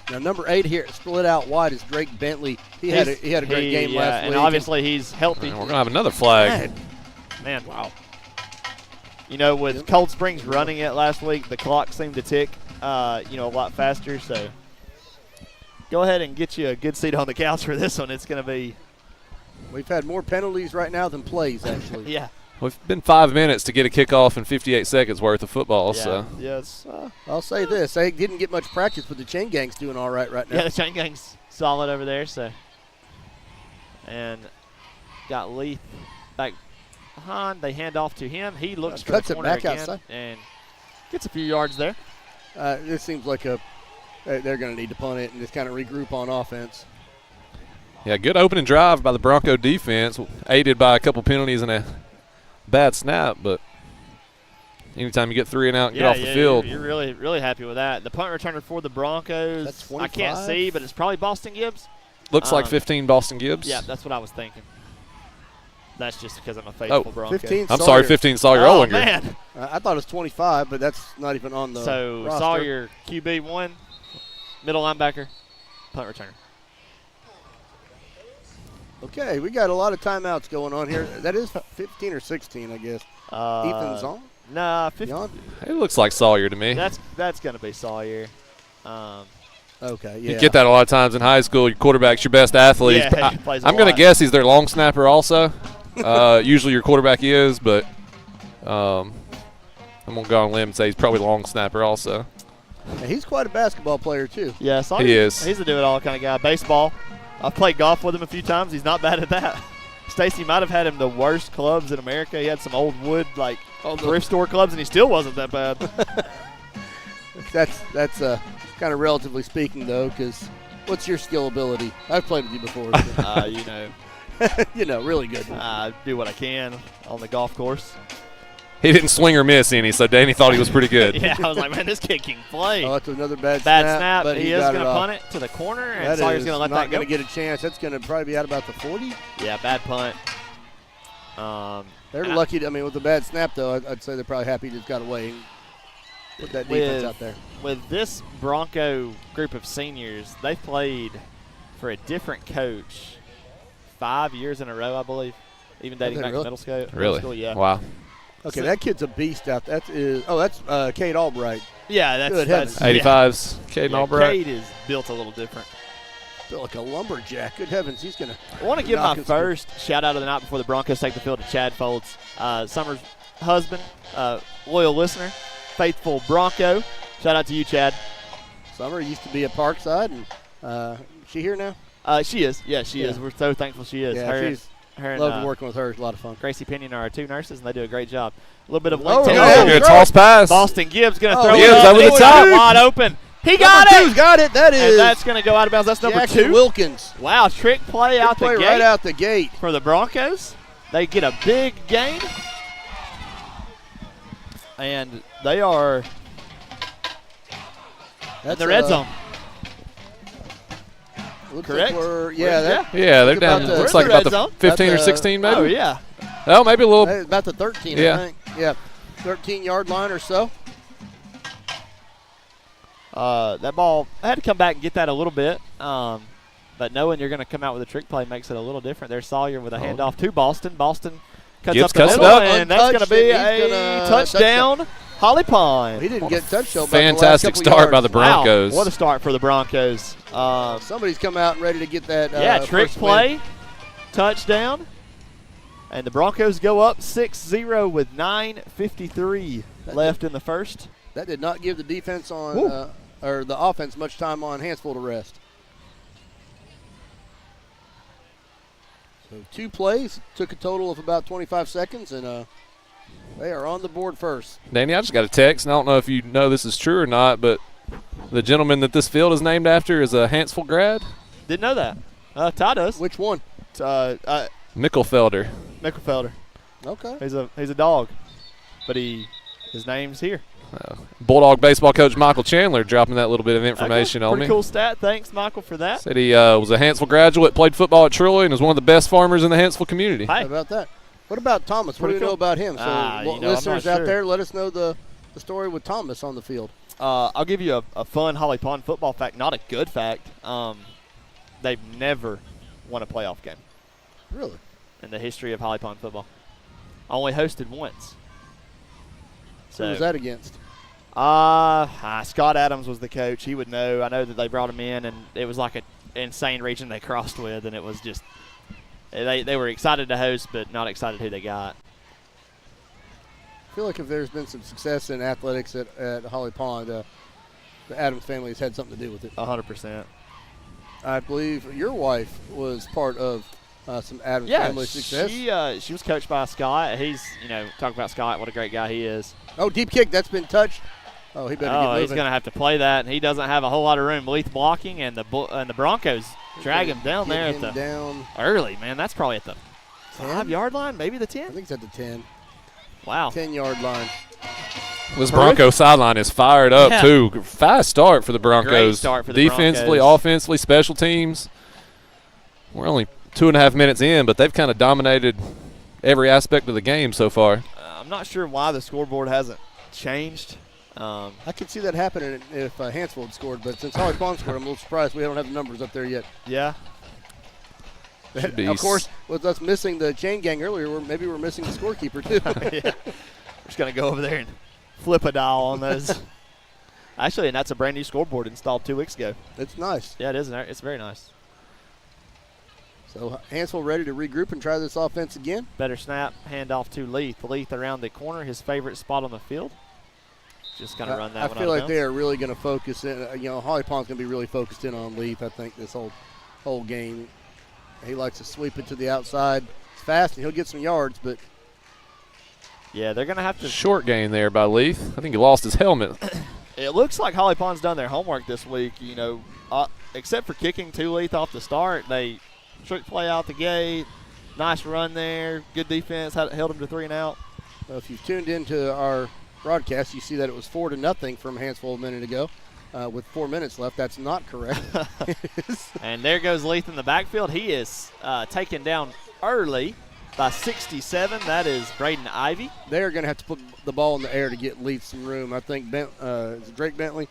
Now, number 8 here, split out wide, is Drake Bentley. He had a great game last week. And obviously he's healthy. And we're going to have another flag. Man, wow. With Cold Springs running it last week, the clock seemed to tick, a lot faster. So go ahead and get you a good seat on the couch for this one. It's going to be. We've had more penalties right now than plays, actually. Yeah. Well, it's been 5 minutes to get a kickoff and 58 seconds worth of football. Yeah. So. Yes. I'll say this. They didn't get much practice, but the chain gang's doing all right now. Yeah, the chain gang's solid over there. So. And got Leaf back behind. They hand off to him. He looks for the corner back again outside. And gets a few yards there. This seems like they're going to need to punt it and just kind of regroup on offense. Yeah, good opening drive by the Bronco defense, aided by a couple penalties and a bad snap. But anytime you get 3 and out and get off the field. You're really, really happy with that. The punt returner for the Broncos, that's 25? I can't see, but it's probably Boston Gibbs. Looks like 15 Boston Gibbs. Yeah, that's what I was thinking. That's just because I'm a faithful Bronco. 15 I'm sorry, 15 Sawyer Olinger. Man. I thought it was 25, but that's not even on the roster. Sawyer, QB1, middle linebacker, punt returner. Okay, we got a lot of timeouts going on here. That is 15 or 16, I guess. Ethan's on? Nah, 15. It looks like Sawyer to me. That's going to be Sawyer. Okay, yeah. You get that a lot of times in high school. Your quarterback's your best athlete. Yeah, I'm going to guess he's their long snapper also. Usually your quarterback is, but I'm going to go on a limb and say he's probably long snapper also. And he's quite a basketball player, too. Yeah, Sawyer, he is. He's a do-it-all kind of guy. Baseball. I've played golf with him a few times. He's not bad at that. Stacy might have had him the worst clubs in America. He had some old wood, thrift store clubs, and he still wasn't that bad. That's kind of relatively speaking, though, because what's your skill ability? I've played with you before. So. Really good. I do what I can on the golf course. He didn't swing or miss any, so Danny thought he was pretty good. Yeah, I was like, man, this kid can play. Oh, that's another bad snap. but he is going to punt it to the corner, and Sawyer's going to let that go. Not going to get a chance. That's going to probably be out about the 40. Yeah, bad punt. They're lucky. With the bad snap, though, I'd say they're probably happy he just got away and put that defense out there. With this Bronco group of seniors, they played for a different coach 5 years in a row, I believe, even dating back to middle school. Really? Yeah. Wow. Okay, that kid's a beast out there. That's Cade Albright. Yeah, that's 85's Caden Albright. Cade is built a little different. Built like a lumberjack. Good heavens, he's going to. I want to give my first shout out of the night before the Broncos take the field to Chad Folds, Summer's husband, loyal listener, faithful Bronco. Shout out to you, Chad. Summer used to be at Parkside, and she here now? She is. Yeah, she is. We're so thankful she is. Yeah, her loved working with her. It's a lot of fun. Gracie Pinion are our two nurses, and they do a great job. A little bit of good toss pass. Boston Gibbs going to throw Gibbs it up. over the top. Wide open. He got number it. Two's got it. That is. And that's going to go out of bounds. That's number Jackson 2. Wilkins. Wow, trick play out the gate. Right out the gate. For the Broncos. They get a big gain. And they are in the red zone. Correct? Like they're down. Looks like about the 15 or 16, maybe. Oh, yeah. Oh, maybe a little. About the 13, yeah. I think. Yeah, 13-yard line or so. That ball, I had to come back and get that a little bit. But knowing you're going to come out with a trick play makes it a little different. There's Sawyer with a handoff to Boston. Boston cuts Gibbs up the middle, and that's going to be a touchdown. Holly Pond. He didn't get touchdown. Fantastic start by the Broncos. Wow, what a start for the Broncos. Somebody's come out and ready to get that. Trick first play, win. touchdown. And the Broncos go up 6-0 with 9:53 left in the first. That did not give the defense or the offense much time on Hanceville to rest. So 2 plays, took a total of about 25 seconds, and they are on the board first. Danny, I just got a text, and I don't know if you know this is true or not, but the gentleman that this field is named after is a Hanceville grad. Didn't know that. Ty does. Which one? Mickelfelder. Mickelfelder. Okay. He's a dog, but his name's here. Bulldog baseball coach Michael Chandler dropping that little bit of information on me. Pretty cool stat. Thanks, Michael, for that. Said he was a Hanceville graduate, played football at Troy, and is one of the best farmers in the Hanceville community. How about that? What about Thomas? What do you know about him? So listeners out there, let us know the story with Thomas on the field. I'll give you a fun Holly Pond football fact, not a good fact. They've never won a playoff game. Really? In the history of Holly Pond football. Only hosted once. Who was that against? Scott Adams was the coach. He would know. I know that they brought him in, and it was like an insane region they crossed with, and it was just they were excited to host, but not excited who they got. I feel like if there's been some success in athletics at Holly Pond, the Adams family has had something to do with it. 100%. I believe your wife was part of some Adams family success. She was coached by Scott. He's, talk about Scott, what a great guy he is. Oh, deep kick, that's been touched. Oh, he better get moving. He's going to have to play that, and he doesn't have a whole lot of room. Leith blocking, and the Broncos drag him down there at the early, man. That's probably at the 5-yard line, maybe the 10. I think it's at the 10. Wow. 10-yard line. This Bronco sideline is fired up, too. Fast start for the Broncos. Great start for the Defensively, Broncos. offensively, special teams. We're only 2.5 minutes in, but they've kind of dominated every aspect of the game so far. I'm not sure why the scoreboard hasn't changed. I could see that happening if Hanceville had scored, but since Holly Pond scored, I'm a little surprised we don't have the numbers up there yet. Yeah. Of course, with us missing the chain gang earlier, maybe we're missing the scorekeeper too. Yeah. We're just going to go over there and flip a dial on those. Actually, and that's a brand new scoreboard installed 2 weeks ago. It's nice. Yeah, it is. It's very nice. So Hanceville ready to regroup and try this offense again. Better snap, hand off to Leith. Leith around the corner, his favorite spot on the field. Just going to run that one out. I feel like they are really going to focus in. Holly Pond's going to be really focused in on Leith, I think, this whole game. He likes to sweep it to the outside. It's fast, and he'll get some yards, but. Yeah, they're going to have to. Short gain there by Leith. I think he lost his helmet. It looks like Holly Pond's done their homework this week. Except for kicking to Leith off the start, they trick play out the gate. Nice run there. Good defense. Held him to 3 and out. If you've tuned into our broadcast, you see that it was 4-0 from Hanceville a minute ago. With 4 minutes left, that's not correct. And there goes Leith in the backfield. He is taken down early by 67. That is Braden Ivy. They're going to have to put the ball in the air to get Leith some room. I think is it Drake Bentley?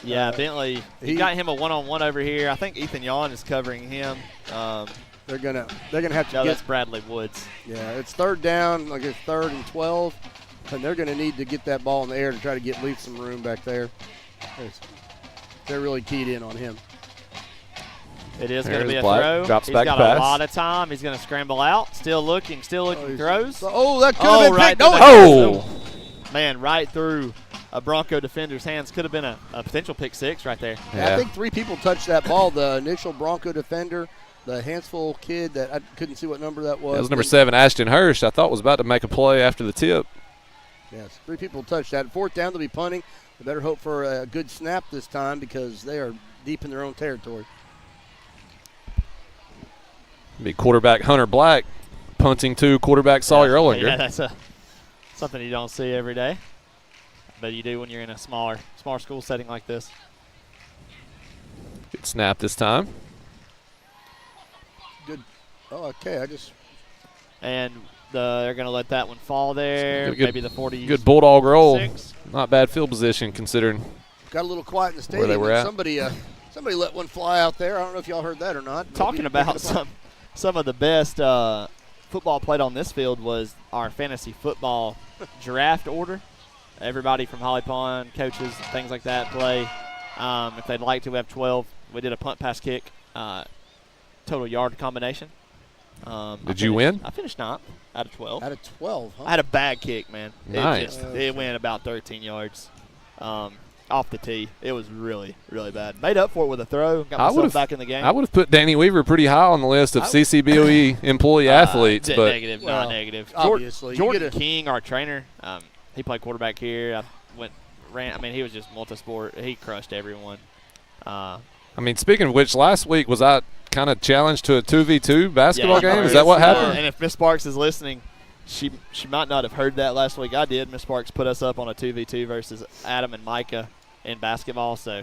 Yeah, Bentley. He got him a one-on-one over here. I think Ethan Yawn is covering him. They're gonna have to no, get. that's Bradley Woods. Yeah, it's 3rd down, like it's 3rd and 12, and they're going to need to get that ball in the air to try to get Leith some room back there. They're really keyed in on him. It is going to be a Black. throw. Drops He's back got pass. a lot of time. He's going to scramble out. Still looking, throws. That could have been right picked. Man, right through a Bronco defender's hands. Could have been a potential pick 6 right there. Yeah. I think 3 people touched that ball. The initial Bronco defender, the Hanceville kid that I couldn't see what number that was. That was number 7, Ashton Hurst. I thought was about to make a play after the tip. Yes, 3 people touched that. 4th down, they'll be punting. They better hope for a good snap this time because they are deep in their own territory. Be quarterback Hunter Black punting to quarterback Sawyer Ollinger. Yeah, that's something you don't see every day, but you do when you're in a smaller school setting like this. Good snap this time. Good. Oh, okay. And they're going to let that one fall there. Maybe the 40. Good bulldog roll. Not bad field position considering. Got a little quiet in the stadium. Where they were at. Somebody let one fly out there. I don't know if y'all heard that or not. Talking about some of the best football played on this field was our fantasy football draft order. Everybody from Holly Pond, coaches, things like that play. If they'd like to, we have 12. We did a punt, pass, kick, total yard combination. Did you win? I finished 9th out of 12. Out of 12, huh? I had a bad kick, man. Nice. It went about 13 yards off the tee. It was really, really bad. Made up for it with a throw. Got myself back in the game. I would have put Danny Weaver pretty high on the list of CCBOE employee athletes. But Negative, not negative. Obviously. Jordan King, our trainer, he played quarterback here. He was just multi-sport. He crushed everyone. Speaking of which, last week was I kind of challenged to a 2v2 basketball game? Is that what happened? And if Miss Sparks is listening, she might not have heard that last week. I did. Miss Sparks put us up on a 2v2 versus Adam and Micah in basketball, so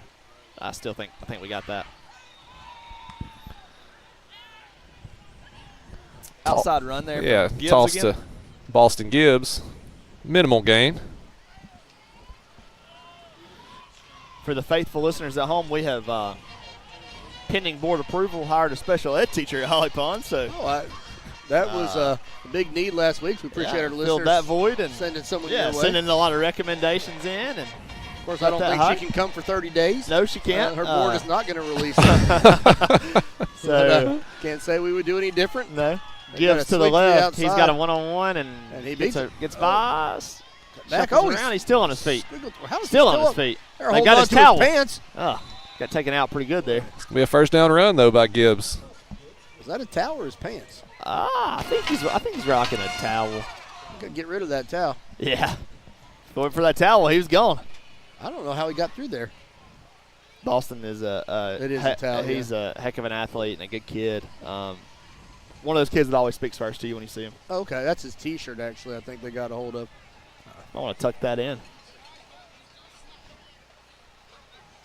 I think we got that. Outside run there. Yeah, toss to Boston Gibbs. Minimal gain. For the faithful listeners at home, we have pending board approval hired a special ed teacher at Holly Pond. So that was a big need last week. So we appreciate our listeners. Filled that void and sending someone your way. Sending a lot of recommendations in. And of course, I don't think she can come for 30 days. No, she can't. Her board is not going to release her. So can't say we would do any different. No. Gibbs to the left. He's got a one-on-one and he gets by. Back around. He's still on his feet. Still on his feet. They got his towel. Pants. Got taken out pretty good there. It's going to be a first down run, though, by Gibbs. Was that a towel or his pants? I think he's rocking a towel. Gotta get rid of that towel. Yeah. Going for that towel. He was gone. I don't know how he got through there. Boston is it is a towel. He's a heck of an athlete and a good kid. One of those kids that always speaks first to you when you see him. Okay, that's his T-shirt, actually, I think they got a hold of. I want to tuck that in.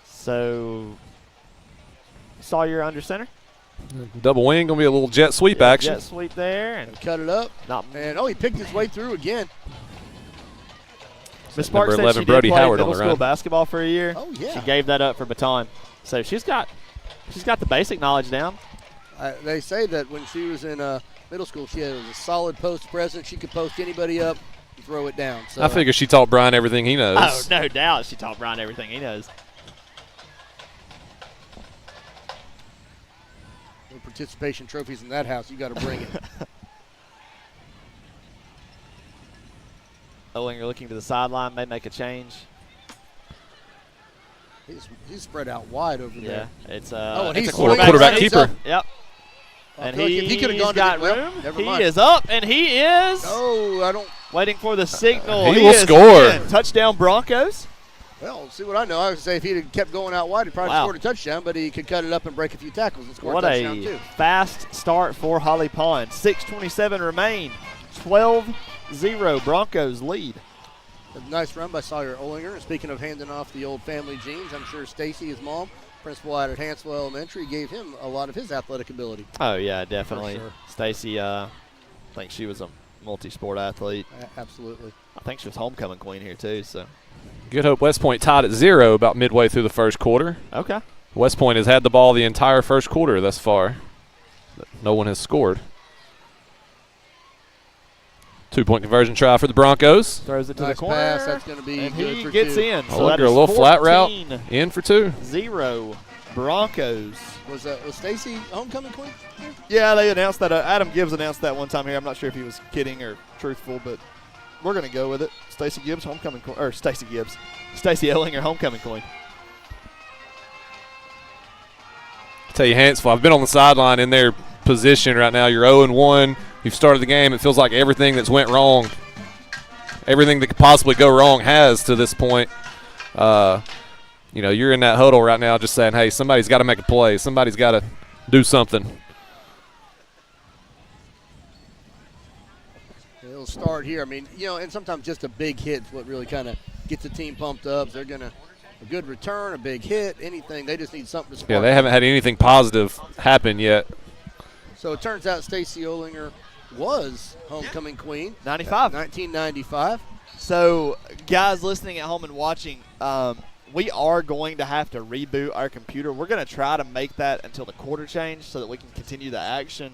So, Sawyer under center. Double wing, going to be a little jet sweep action. Jet sweep there. And cut it up. He picked his way through again. Miss Sparks said 11, she Brody did play Howard middle on the school run. basketball for a year. Oh, yeah. She gave that up for baton. So she's got the basic knowledge down. They say that when she was in middle school, she was a solid post presence. She could post anybody up and throw it down. So I figure she taught Brian everything he knows. Oh, no doubt she taught Brian everything he knows. No participation trophies in that house. You got to bring it. Ollinger looking to the sideline, may make a change. He's spread out wide over there. Yeah, it's he's a quarterback keeper. Yep. And like he could have gone got to room. Never he mind. is up, and he is. Oh, I don't. Waiting for the signal. He will score. Touchdown Broncos. Well, see what I know. I would say if he'd kept going out wide, he'd probably scored a touchdown, but he could cut it up and break a few tackles and score a touchdown too. Fast start for Holly Pond. 6:27 remain. 12 6-0 Broncos lead. A nice run by Sawyer Olinger. And speaking of handing off the old family genes, I'm sure Stacy, his mom, principal at Hanceville Elementary, gave him a lot of his athletic ability. Oh, yeah, definitely. Sure. Stacy, I think she was a multi-sport athlete. Absolutely. I think she was homecoming queen here, too. So Good Hope West Point tied at 0 about midway through the first quarter. Okay. West Point has had the ball the entire first quarter thus far. No one has scored. 2-point conversion try for the Broncos. Throws it to Nice the corner. pass. That's going to be and good he for gets 2. in. So Olinger, that a is little flat route, 14-0 in for 2. Broncos. Was Stacy homecoming queen? Yeah, they announced that. Adam Gibbs announced that one time here. I'm not sure if he was kidding or truthful, but we're going to go with it. Stacy Gibbs, homecoming queen. Or Stacy Gibbs. Stacy Ellinger, homecoming queen. I tell you, Hanceville, I've been on the sideline in their position right now. You're 0-1. You've started the game. It feels like everything that's went wrong, everything that could possibly go wrong has to this point. You're in that huddle right now just saying, hey, somebody's got to make a play. Somebody's got to do something. It'll start here. I mean, and sometimes just a big hit is what really kind of gets the team pumped up. They're going to a good return, a big hit, anything. They just need something to spark. Yeah, they haven't had anything positive happen yet. So it turns out Stacy Olinger was homecoming queen. 1995. 1995. So, guys listening at home and watching, we are going to have to reboot our computer. We're going to try to make that until the quarter change so that we can continue the action.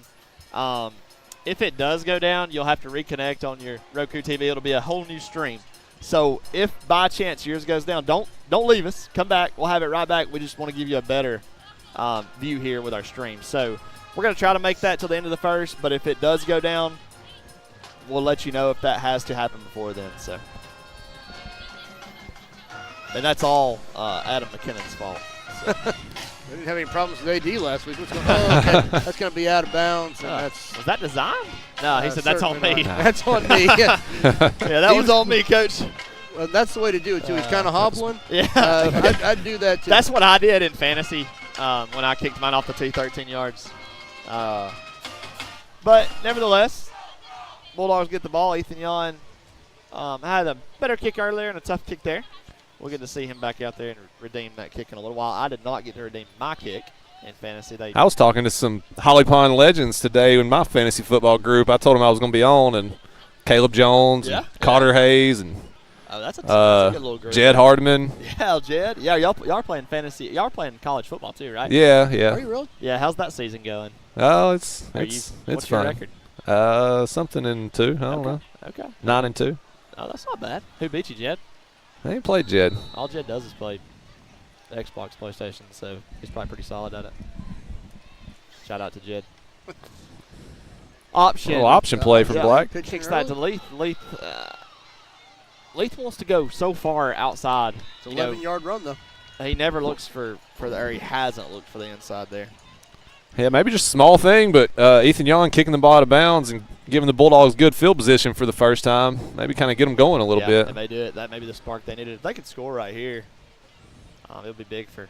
If it does go down, you'll have to reconnect on your Roku TV. It'll be a whole new stream. So if by chance yours goes down, don't leave us. Come back. We'll have it right back. We just want to give you a better view here with our stream. So we're going to try to make that till the end of the first, but if it does go down, we'll let you know if that has to happen before then. So, and that's all Adam McKinnon's fault. So. They didn't have any problems with AD last week. Okay. That's going to be out of bounds. And was that designed? No, he said that's on me. That's on me. Yeah, that was on me, Coach. Well, that's the way to do it, too. He's kind of hobbling. Yeah. I'd do that, too. That's what I did in fantasy when I kicked mine off the tee 13 yards. But nevertheless, Bulldogs get the ball. Ethan Yon had a better kick earlier and a tough kick there. We'll get to see him back out there and redeem that kick in a little while. I did not get to redeem my kick in fantasy. I was talking to some Holly Pond legends today in my fantasy football group. I told them I was going to be on, and Caleb Jones, and Carter Hayes, and that's a good little group. Jed Hardiman. Yeah, Jed. Yeah, y'all are playing fantasy. Y'all are playing college football too, right? Yeah. Are you really? Yeah. How's that season going? Oh, it's what's fun. Your record? Something in 2. I don't know. Okay. 9-2. Oh, that's not bad. Who beat you, Jed? I ain't played Jed. All Jed does is play Xbox, PlayStation, so he's probably pretty solid at it. Shout out to Jed. Option. Little option play from Black. Kicks that to Leith. Leith wants to go so far outside. It's an 11-yard run, though. He never looks for or he hasn't looked for the inside there. Yeah, maybe just a small thing, but Ethan Young kicking the ball out of bounds and giving the Bulldogs good field position for the first time. Maybe kind of get them going a little bit. They may do it. That may be the spark they needed. If they could score right here, it'll be big for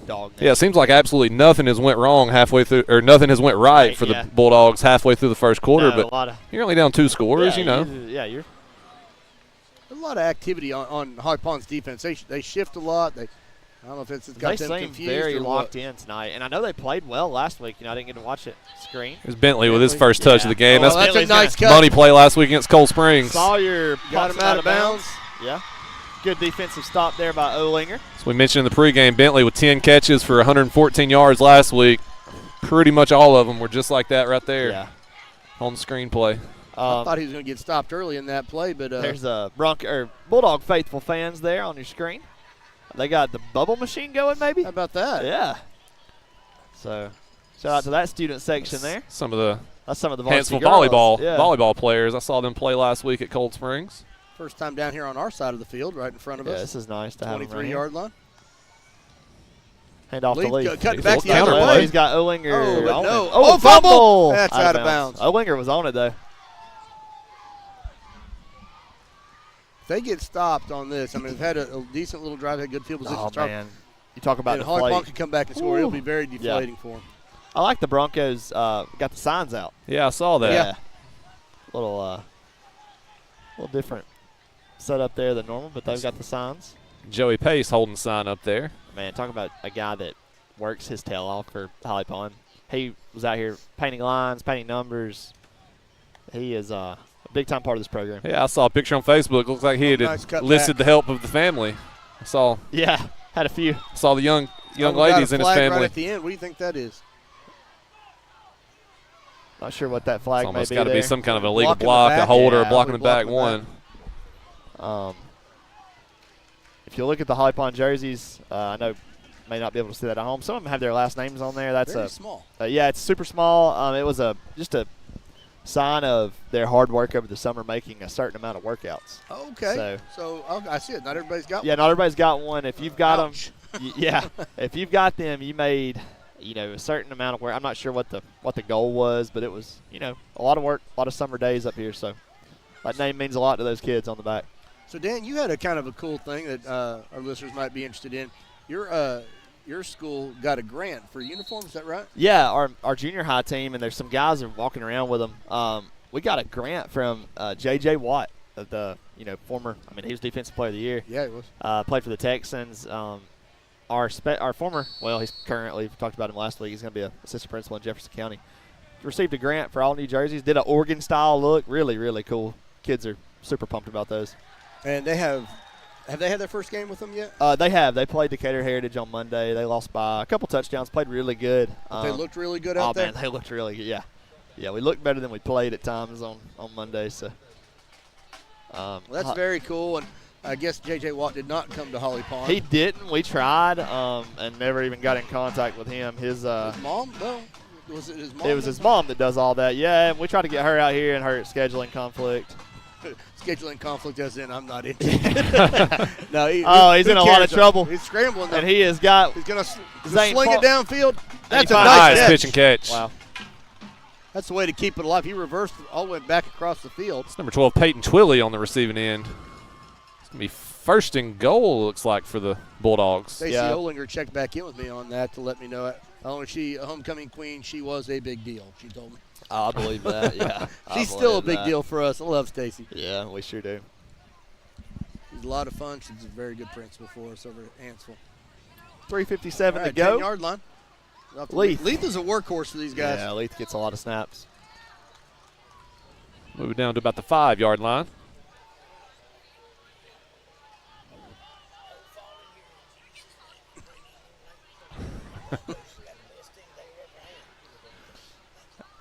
Dog. Yeah, it seems like absolutely nothing has went wrong halfway through, or nothing has went right for the Bulldogs halfway through the first quarter. But you're only down 2 scores, you're. There's a lot of activity on High Pond's defense. They shift a lot. I don't know if it's got them confused. They seem very or locked what. in tonight, and I know they played well last week. I didn't get to watch it screen. It was Bentley with his first touch of the game. That's a nice cut. Money play last week against Cold Springs. Sawyer got him out of bounds. Yeah. Good defensive stop there by Olinger. So we mentioned in the pregame, Bentley with 10 catches for 114 yards last week. Pretty much all of them were just like that right there on the screen play. I thought he was going to get stopped early in that play, but there's a Bulldog faithful fans there on your screen. They got the bubble machine going, maybe. How about that? Yeah. So, shout out to that student section there. That's some of the varsity volleyball players. I saw them play last week at Cold Springs. First time down here on our side of the field, right in front of us. Yeah, this is nice to have him right 23-yard line. Hand off to Lee. Cut back the other way. He's got Olinger. Oh, fumble! That's out of bounds. Olinger was on it, though. If they get stopped on this, I mean, they've had a decent little drive, had good field position. Oh, man. You talk about the Holly Pond can come back and score. It'll be very deflating for them. I like the Broncos got the signs out. Yeah, I saw that. Yeah. Little little different setup there than normal, but they've got the signs. Joey Pace holding the sign up there. Man, talk about a guy that works his tail off for Holly Pond. He was out here painting lines, painting numbers. He is a big-time part of this program. Yeah, I saw a picture on Facebook. Looks like he had listed the help of the family. I saw. Yeah, had a few. Saw the young ladies in his family. Right at the end. What do you think that is? Not sure what that flag may be. It's almost got to be some kind of Blocking illegal the block, a back. holder, Yeah, blocking the back one. If you look at the Holly Pond jerseys, I know may not be able to see that at home. Some of them have their last names on there. That's very small. Yeah, it's super small. It was just a sign of their hard work over the summer, making a certain amount of workouts. Okay. So I see it. Not everybody's got one. Yeah, not everybody's got one. If you've got them, yeah, if you've got them, you made a certain amount of work. I'm not sure what the goal was, but it was a lot of work, a lot of summer days up here. So that name means a lot to those kids on the back. So Dan, you had a kind of a cool thing that our listeners might be interested in. Your school got a grant for uniforms. Is that right? Yeah, our junior high team, and there's some guys that are walking around with them. We got a grant from J.J. Watt, the former. I mean, he was Defensive Player of the Year. Yeah, he was. Played for the Texans. Our former, well, he's currently, we talked about him last week. He's going to be an assistant principal in Jefferson County. Received a grant for all new jerseys. Did an Oregon style look. Really, really cool. Kids are super pumped about those. And they have they had their first game with them yet? They have. They played Decatur Heritage on Monday. They lost by a couple touchdowns. Played really good. They looked really good out there? Oh, man, they looked really good. Yeah, we looked better than we played at times on Monday. So, well, that's very cool. And I guess J.J. Watt did not come to Holly Pond. He didn't. We tried and never even got in contact with him. His mom? No. Was it his mom? It was his mom that does all that. Yeah, and we tried to get her out here, and her scheduling conflict. Scheduling conflict as in I'm not interested. No, he's in a lot of trouble. He's scrambling. Though. And he has got. He's going to sling it downfield. That's a nice catch. pitch and catch. Wow. That's the way to keep it alive. He reversed it all the way back across the field. It's number 12, Peyton Twilley on the receiving end. It's going to be first and goal, looks like, for the Bulldogs. Stacey Olinger checked back in with me on that to let me know. She a homecoming queen. She was a big deal, she told me. I believe that, yeah. She's still a big deal for us. I love Stacey. Yeah, we sure do. She's a lot of fun. She's a very good principal for us over at Hanceville. 3:57 to go. 10-yard line. Leith is a workhorse for these guys. Yeah, Leith gets a lot of snaps. Moving down to about the 5-yard line.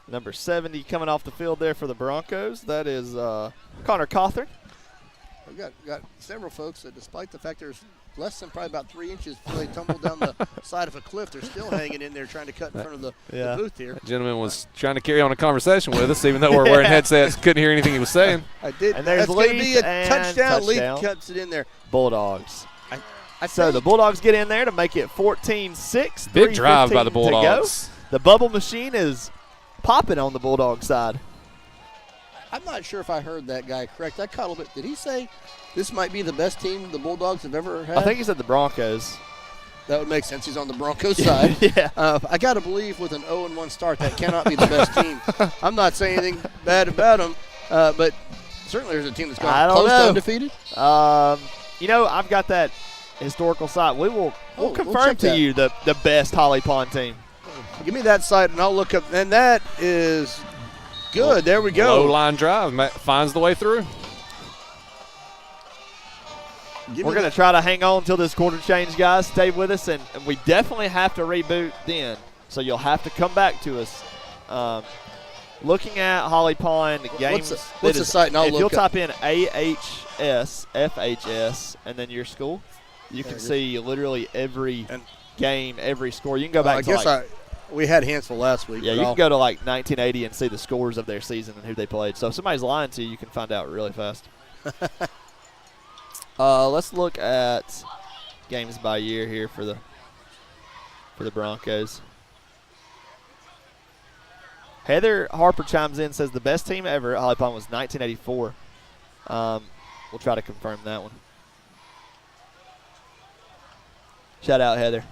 Number 70 coming off the field there for the Broncos. That is Connor Cawthorn. We've got several folks that, despite the fact there's less than probably about 3 inches before they tumble down the side of a cliff, they're still hanging in there trying to cut in front of the booth here. That gentleman was trying to carry on a conversation with us, even though we're wearing headsets. Couldn't hear anything he was saying. I did. And there's That's going to be a Leith touchdown. Leith cuts it in there. Bulldogs. So the Bulldogs get in there to make it 14-6. Big drive by the Bulldogs. The bubble machine is popping on the Bulldog side. I'm not sure if I heard that guy correct. I caught a little bit. Did he say this might be the best team the Bulldogs have ever had? I think he said the Broncos. That would make sense. He's on the Broncos side. Yeah. I got to believe with an 0-1 start, that cannot be the best team. I'm not saying anything bad about them, but certainly there's a team that's gone close to undefeated. I've got that historical side. We'll confirm to you the best Holly Pond team. Give me that side, and I'll look up. And that is good. There we go. Low line drive. Finds the way through. We're going to try to hang on until this quarter change, guys. Stay with us, and we definitely have to reboot then. So you'll have to come back to us. Looking at Holly Pond games. What's the site? And I'll if look you'll up. type in AHS, FHS, and then your school, you can see literally every game, every score. You can go back to we had Hanceville last week. Yeah, you can go to like 1980 and see the scores of their season and who they played. So if somebody's lying to you, you can find out really fast. Let's look at games by year here for the Broncos. Heather Harper chimes in, says the best team ever at Holly Pond was 1984. We'll try to confirm that one. Shout out, Heather.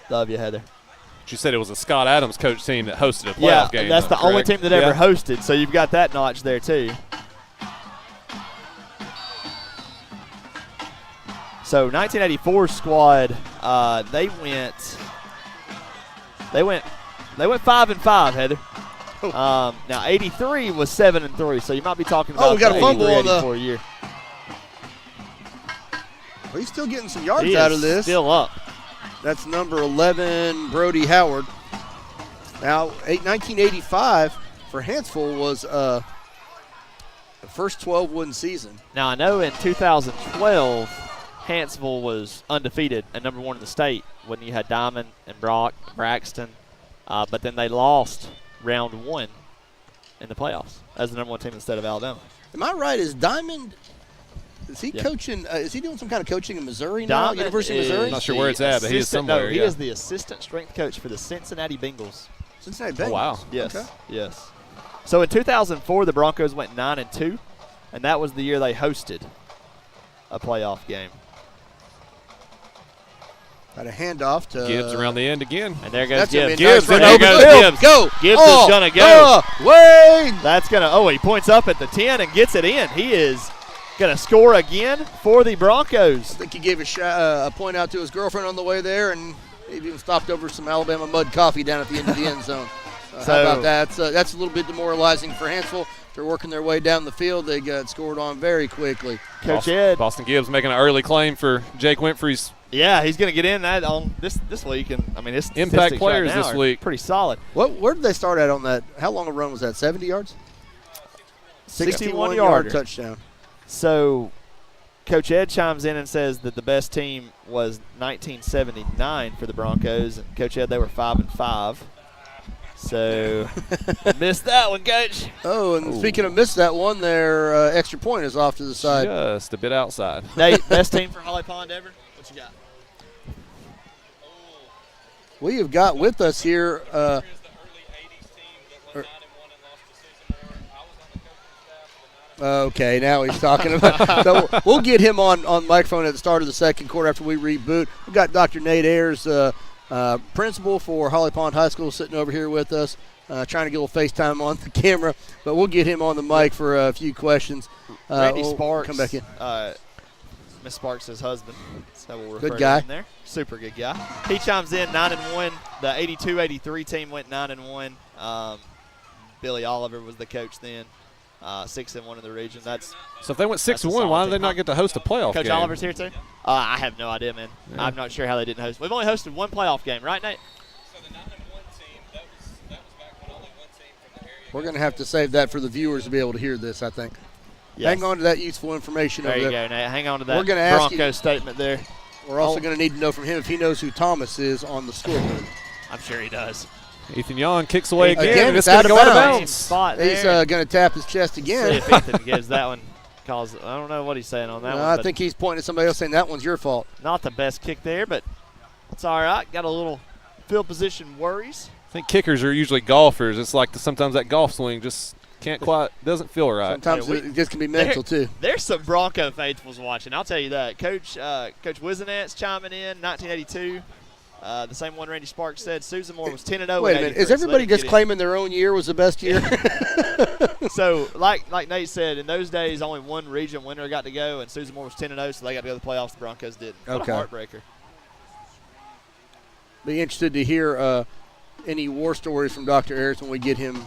Love you, Heather. You said it was a Scott Adams coach team that hosted a playoff game. Yeah, that's the only team that ever hosted, so you've got that notch there too. So 1984 squad, they went 5-5, Heather. Now 83 was 7-3, so you might be talking about we got a fumble on the 84 year. Well, he's still getting some yards out of this. Still up. That's number 11, Brody Howard. Now, 1985 for Hanceville was the first 12-win season. Now, I know in 2012, Hanceville was undefeated and number 1 in the state when you had Diamond and Braxton, but then they lost round 1 in the playoffs as the number 1 team instead of Alabama. Am I right? Is Diamond, is he coaching, is he doing some kind of coaching in Missouri now, Diamond University of Missouri? I'm not sure where it's at, but he is somewhere. No, he is the assistant strength coach for the Cincinnati Bengals. Cincinnati Bengals? Oh, wow. Yes, Okay. yes. So in 2004, the Broncos went 9-2, and that was the year they hosted a playoff game. Got a handoff to Gibbs around the end again. And there goes That's gonna Gibbs. be a nice Gibbs, run. and there goes Gibbs. Go. Gibbs Oh, is going to go. Wade. That's going to, he points up at the 10 and gets it in. He is going to score again for the Broncos. I think he gave a point out to his girlfriend on the way there, and maybe even stopped over some Alabama mud coffee down at the end of the end zone. How about that? That's a little bit demoralizing for Hanceville. They're working their way down the field. They got scored on very quickly. Coach Ed. Boston Gibbs making an early claim for Jake Winfrey's. Yeah, he's going to get in that on this week, and I mean his Impact players right now this are week. pretty solid. Where did they start at on that? How long a run was that? 70 yards? 61-yard touchdown. So Coach Ed chimes in and says that the best team was 1979 for the Broncos, and Coach Ed, they were 5-5. So missed that one, Coach. Oh, and speaking of missed that one, their extra point is off to the side. Just a bit outside. Nate, best team for Holly Pond ever? What you got? We have got with us here. Okay, now he's talking about. So we'll get him on microphone at the start of the second quarter after we reboot. We've got Dr. Nate Ayers, principal for Holly Pond High School, sitting over here with us, trying to get a little FaceTime on the camera, but we'll get him on the mic for a few questions. Randy we'll Sparks. come back in. Miss Sparks' husband. So we'll Good refer guy. to him there. Super good guy. He chimes in 9-1. The 82-83 team went 9-1. Billy Oliver was the coach then. 6-1 in the region. That's so if they went 6-1, why did they not get to host a playoff Coach game? Oliver's here too? I have no idea, man. Yeah. I'm not sure how they didn't host. We've only hosted one playoff game, right, Nate? We're going to have to save that for the viewers to be able to hear this, I think. Yes. Hang on to that useful information There over you there. go, Nate. Hang on to that We're gonna ask Bronco statement there. We're also going to need to know from him if he knows who Thomas is on the scoreboard. I'm sure he does. Ethan Yon kicks away again. Again, it's it's out going to of go out of bounds. bounds. Spot He's there. going to tap his chest again. See if Ethan gives that one. Cause I don't know what he's saying on that one. I but think he's pointing at somebody else saying that one's your fault. not the best kick there, but it's all right. Got a little field position worries. I think kickers are usually golfers. It's like sometimes that golf swing just can't quite, doesn't feel right. Sometimes Yeah, it just can be mental, too. There's some Bronco faithfuls watching. I'll tell you that. Coach Wizenet's chiming in, 1982. The same one Randy Sparks said. Susan Moore was 10-0. Wait a minute. Is everybody just claiming their own year was the best year? So, like Nate said, in those days, only one region winner got to go, and Susan Moore was 10-0, so they got to go to the playoffs. The Broncos didn't. What Okay. a heartbreaker. Be interested to hear any war stories from Dr. Ayers when we get him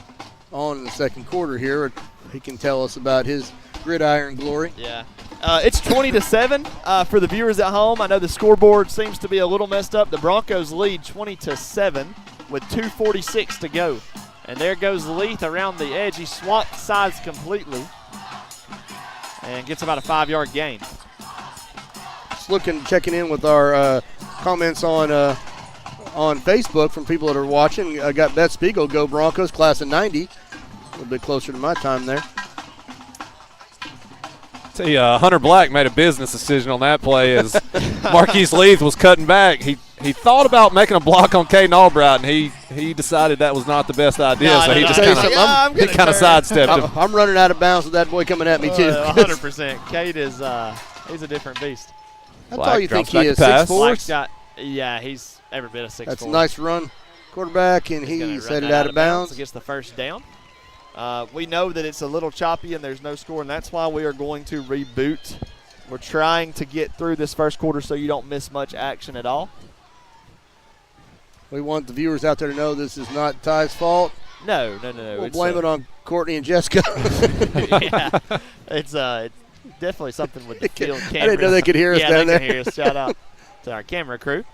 on in the second quarter here. He can tell us about his gridiron glory. Yeah. It's 20-7 for the viewers at home. I know the scoreboard seems to be a little messed up. The Broncos lead 20-7 with 2:46 to go. And there goes Leith around the edge. He swapped sides completely and gets about a 5-yard gain. Just checking in with our comments on Facebook from people that are watching. I got Beth Spiegel, go Broncos, class of 90. A little bit closer to my time there. See, Hunter Black made a business decision on that play as Marquise Leith was cutting back. He thought about making a block on Caden Albright, and he decided that was not the best idea, so he just kind of sidestepped him. I'm running out of bounds with that boy coming at me, too. 100%. Cade is he's a different beast. That's all you think he is, 6'4"? Yeah, he's every bit of 6'4". That's a nice run, quarterback, and he set it out of bounds. Gets the first down. We know that it's a little choppy and there's no score, and that's why we are going to reboot We're trying to get through this first quarter so you don't miss much action at all. We want the viewers out there to know this is not Ty's fault. No. We'll blame it on Courtney and Jessica. Yeah, it's definitely something with the field cameras. I didn't know they could hear us down there. They can hear us. Shout out to our camera crew,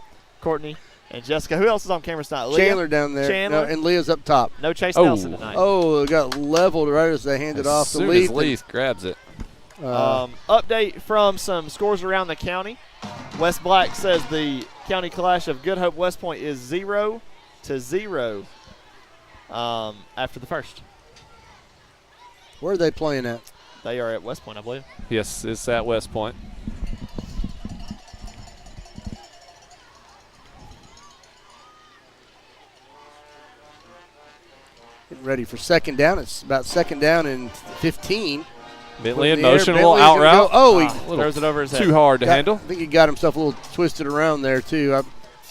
Courtney and Jessica. Who else is on camera tonight? Leah? Chandler down there. Chandler. No, and Leah's up top. No Chase Nelson tonight. Oh, it got leveled right as they handed off to Leith. As soon as Leith grabs it. Update from some scores around the county. West Black says the county clash of Good Hope West Point is 0-0 after the first. Where are they playing at? They are at West Point, I believe. Yes, it's at West Point. Getting ready for second down. It's about second down and 15. Bentley in motion, a little out route. He throws it over his head. Too hard to handle. I think he got himself a little twisted around there, too.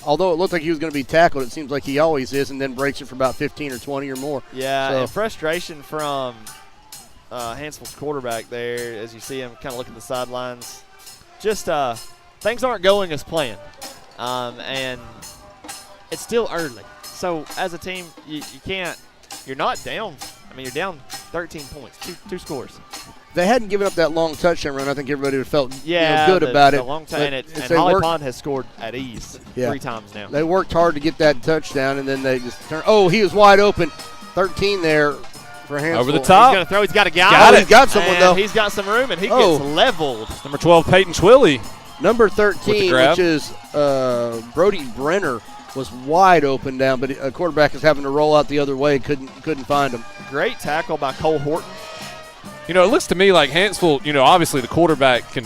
Although it looked like he was going to be tackled, it seems like he always is, and then breaks it for about 15 or 20 or more. Yeah, and frustration from Hanceville's quarterback there as you see him kind of looking at the sidelines. Just things aren't going as planned, and it's still early. So as a team, you can't – you're not down. I mean, you're down 13 points, two scores. They hadn't given up that long touchdown run. I think everybody would have felt good it. about it. Long time, and Holly Pond has scored at ease 3 times now. They worked hard to get that touchdown, and then they just turned. Oh, he was wide open. 13 there for Hanceville. Over the top. He's going to throw. He's got a guy. He's got someone, though. He's got some room, and he gets leveled. Number 12, Peyton Twilley. Number 13, which is Brody Brenner, was wide open down, but a quarterback is having to roll out the other way. Couldn't find him. Great tackle by Cole Horton. You know, it looks to me like Hanceville, you know, obviously the quarterback can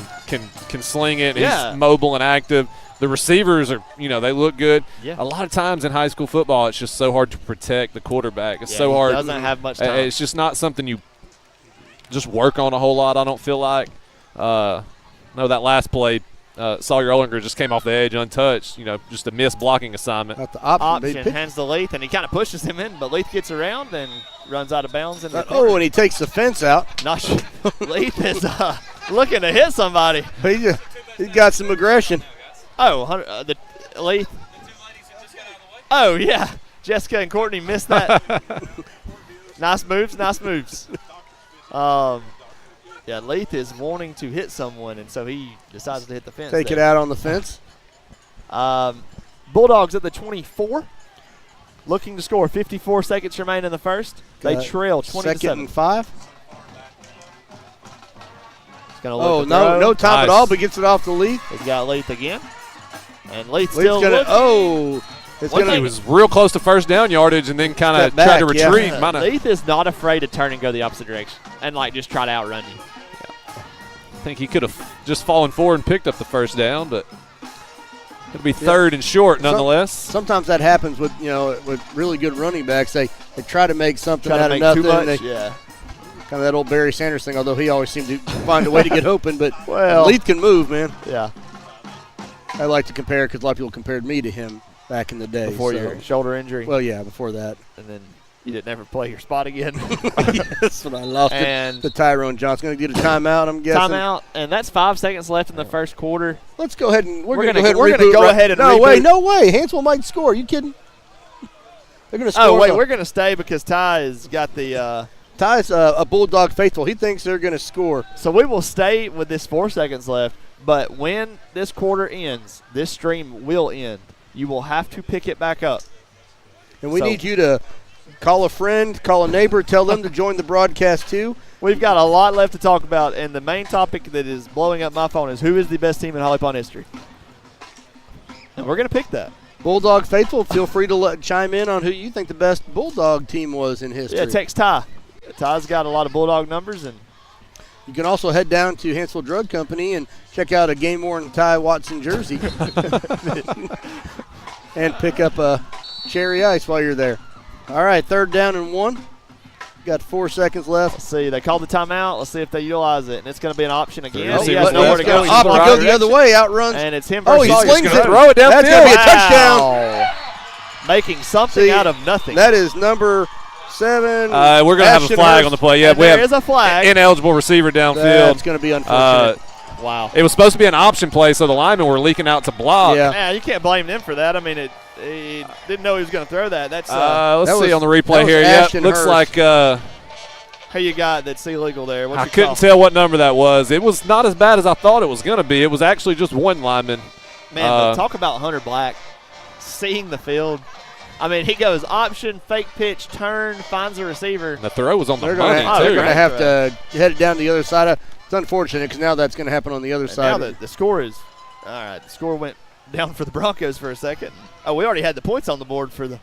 sling it. Yeah. He's mobile and active. The receivers are, you know, they look good. Yeah. A lot of times in high school football, it's just so hard to protect the quarterback. It's so hard. He doesn't have much time. It's just not something you just work on a whole lot, I don't feel like. No, that last play, Sawyer Olinger just came off the edge untouched, you know, just a missed blocking assignment. At the option hands to Leith, and he kind of pushes him in, but Leith gets around and runs out of bounds. And and he takes the fence out. Leith is looking to hit somebody. He got some aggression. Oh, Leith. Oh, yeah. Jessica and Courtney missed that. Nice moves. Yeah, Leith is wanting to hit someone, and so he decides to hit the fence. Take it out on the fence. Bulldogs at the 24, looking to score. 54 seconds remain in the first. They trail 20-7. Second and 5. No time at all, but gets it off the Leith. He's got Leith again, and Leith Leith's still looking. He was real close to first down yardage and then kind of tried to retreat. Yeah. Leith is not afraid to turn and go the opposite direction and just try to outrun you. I think he could have just fallen forward and picked up the first down, but it'll be third and short nonetheless. Sometimes that happens with really good running backs. They try to make something out of nothing. Too much, kind of that old Barry Sanders thing, although he always seemed to find a way to get open. But well, Leith can move, man. Yeah. I like to compare because a lot of people compared me to him back in the day. Before your shoulder injury. Well, yeah, before that. And then you didn't ever play your spot again. That's when I lost it to Tyrone Johnson. Going to get a timeout, I'm guessing. Timeout, and that's 5 seconds left in the first quarter. Let's go ahead and we're going to go ahead and reboot. No way. Hanceville might score. Are you kidding? They're going to score. Oh, wait, we're going to stay because Ty has got the Ty's a Bulldog faithful. He thinks they're going to score. So we will stay with this 4 seconds left, but when this quarter ends, this stream will end. You will have to pick it back up. And we need you to call a friend, call a neighbor, tell them to join the broadcast too. We've got a lot left to talk about, and the main topic that is blowing up my phone is who is the best team in Holly Pond history. And we're going to pick that. Bulldog faithful, feel free to chime in on who you think the best Bulldog team was in history. Yeah, text Ty. Ty's got a lot of Bulldog numbers. And you can also head down to Hanceville Drug Company and check out a game-worn Ty Watson jersey and pick up a cherry ice while you're there. All right, 3rd down and 1. Got 4 seconds left. Let's see. They called the timeout. Let's see if they utilize it. And it's going to be an option again. He has nowhere to go. Go the other way, outruns. And it's him versus Sawyer. He slings it. Throw it downfield. That's going to be a touchdown. Making something out of nothing. That is number 7. We're going to have a flag on the play. Yeah, there is a flag. Ineligible receiver downfield. That's going to be unfortunate. Wow. It was supposed to be an option play, so the linemen were leaking out to block. Yeah, you can't blame them for that. I mean, he didn't know he was going to throw that. That's let's see on the replay here. Yep, looks like who you got that's illegal there. I couldn't tell what number that was. It was not as bad as I thought it was going to be. It was actually just one lineman. Man, but talk about Hunter Black seeing the field. I mean, he goes option, fake pitch, turn, finds a receiver. The throw was on the money, They're going to have to head it down the other side. It's unfortunate because now that's going to happen on the other side. Now the score is – all right, the score went down for the Broncos for a second. Oh, we already had the points on the board for the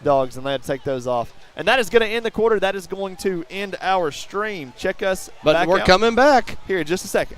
Dogs, and they had to take those off. And that is going to end the quarter. That is going to end our stream. Check us back But we're out coming back here in just a second.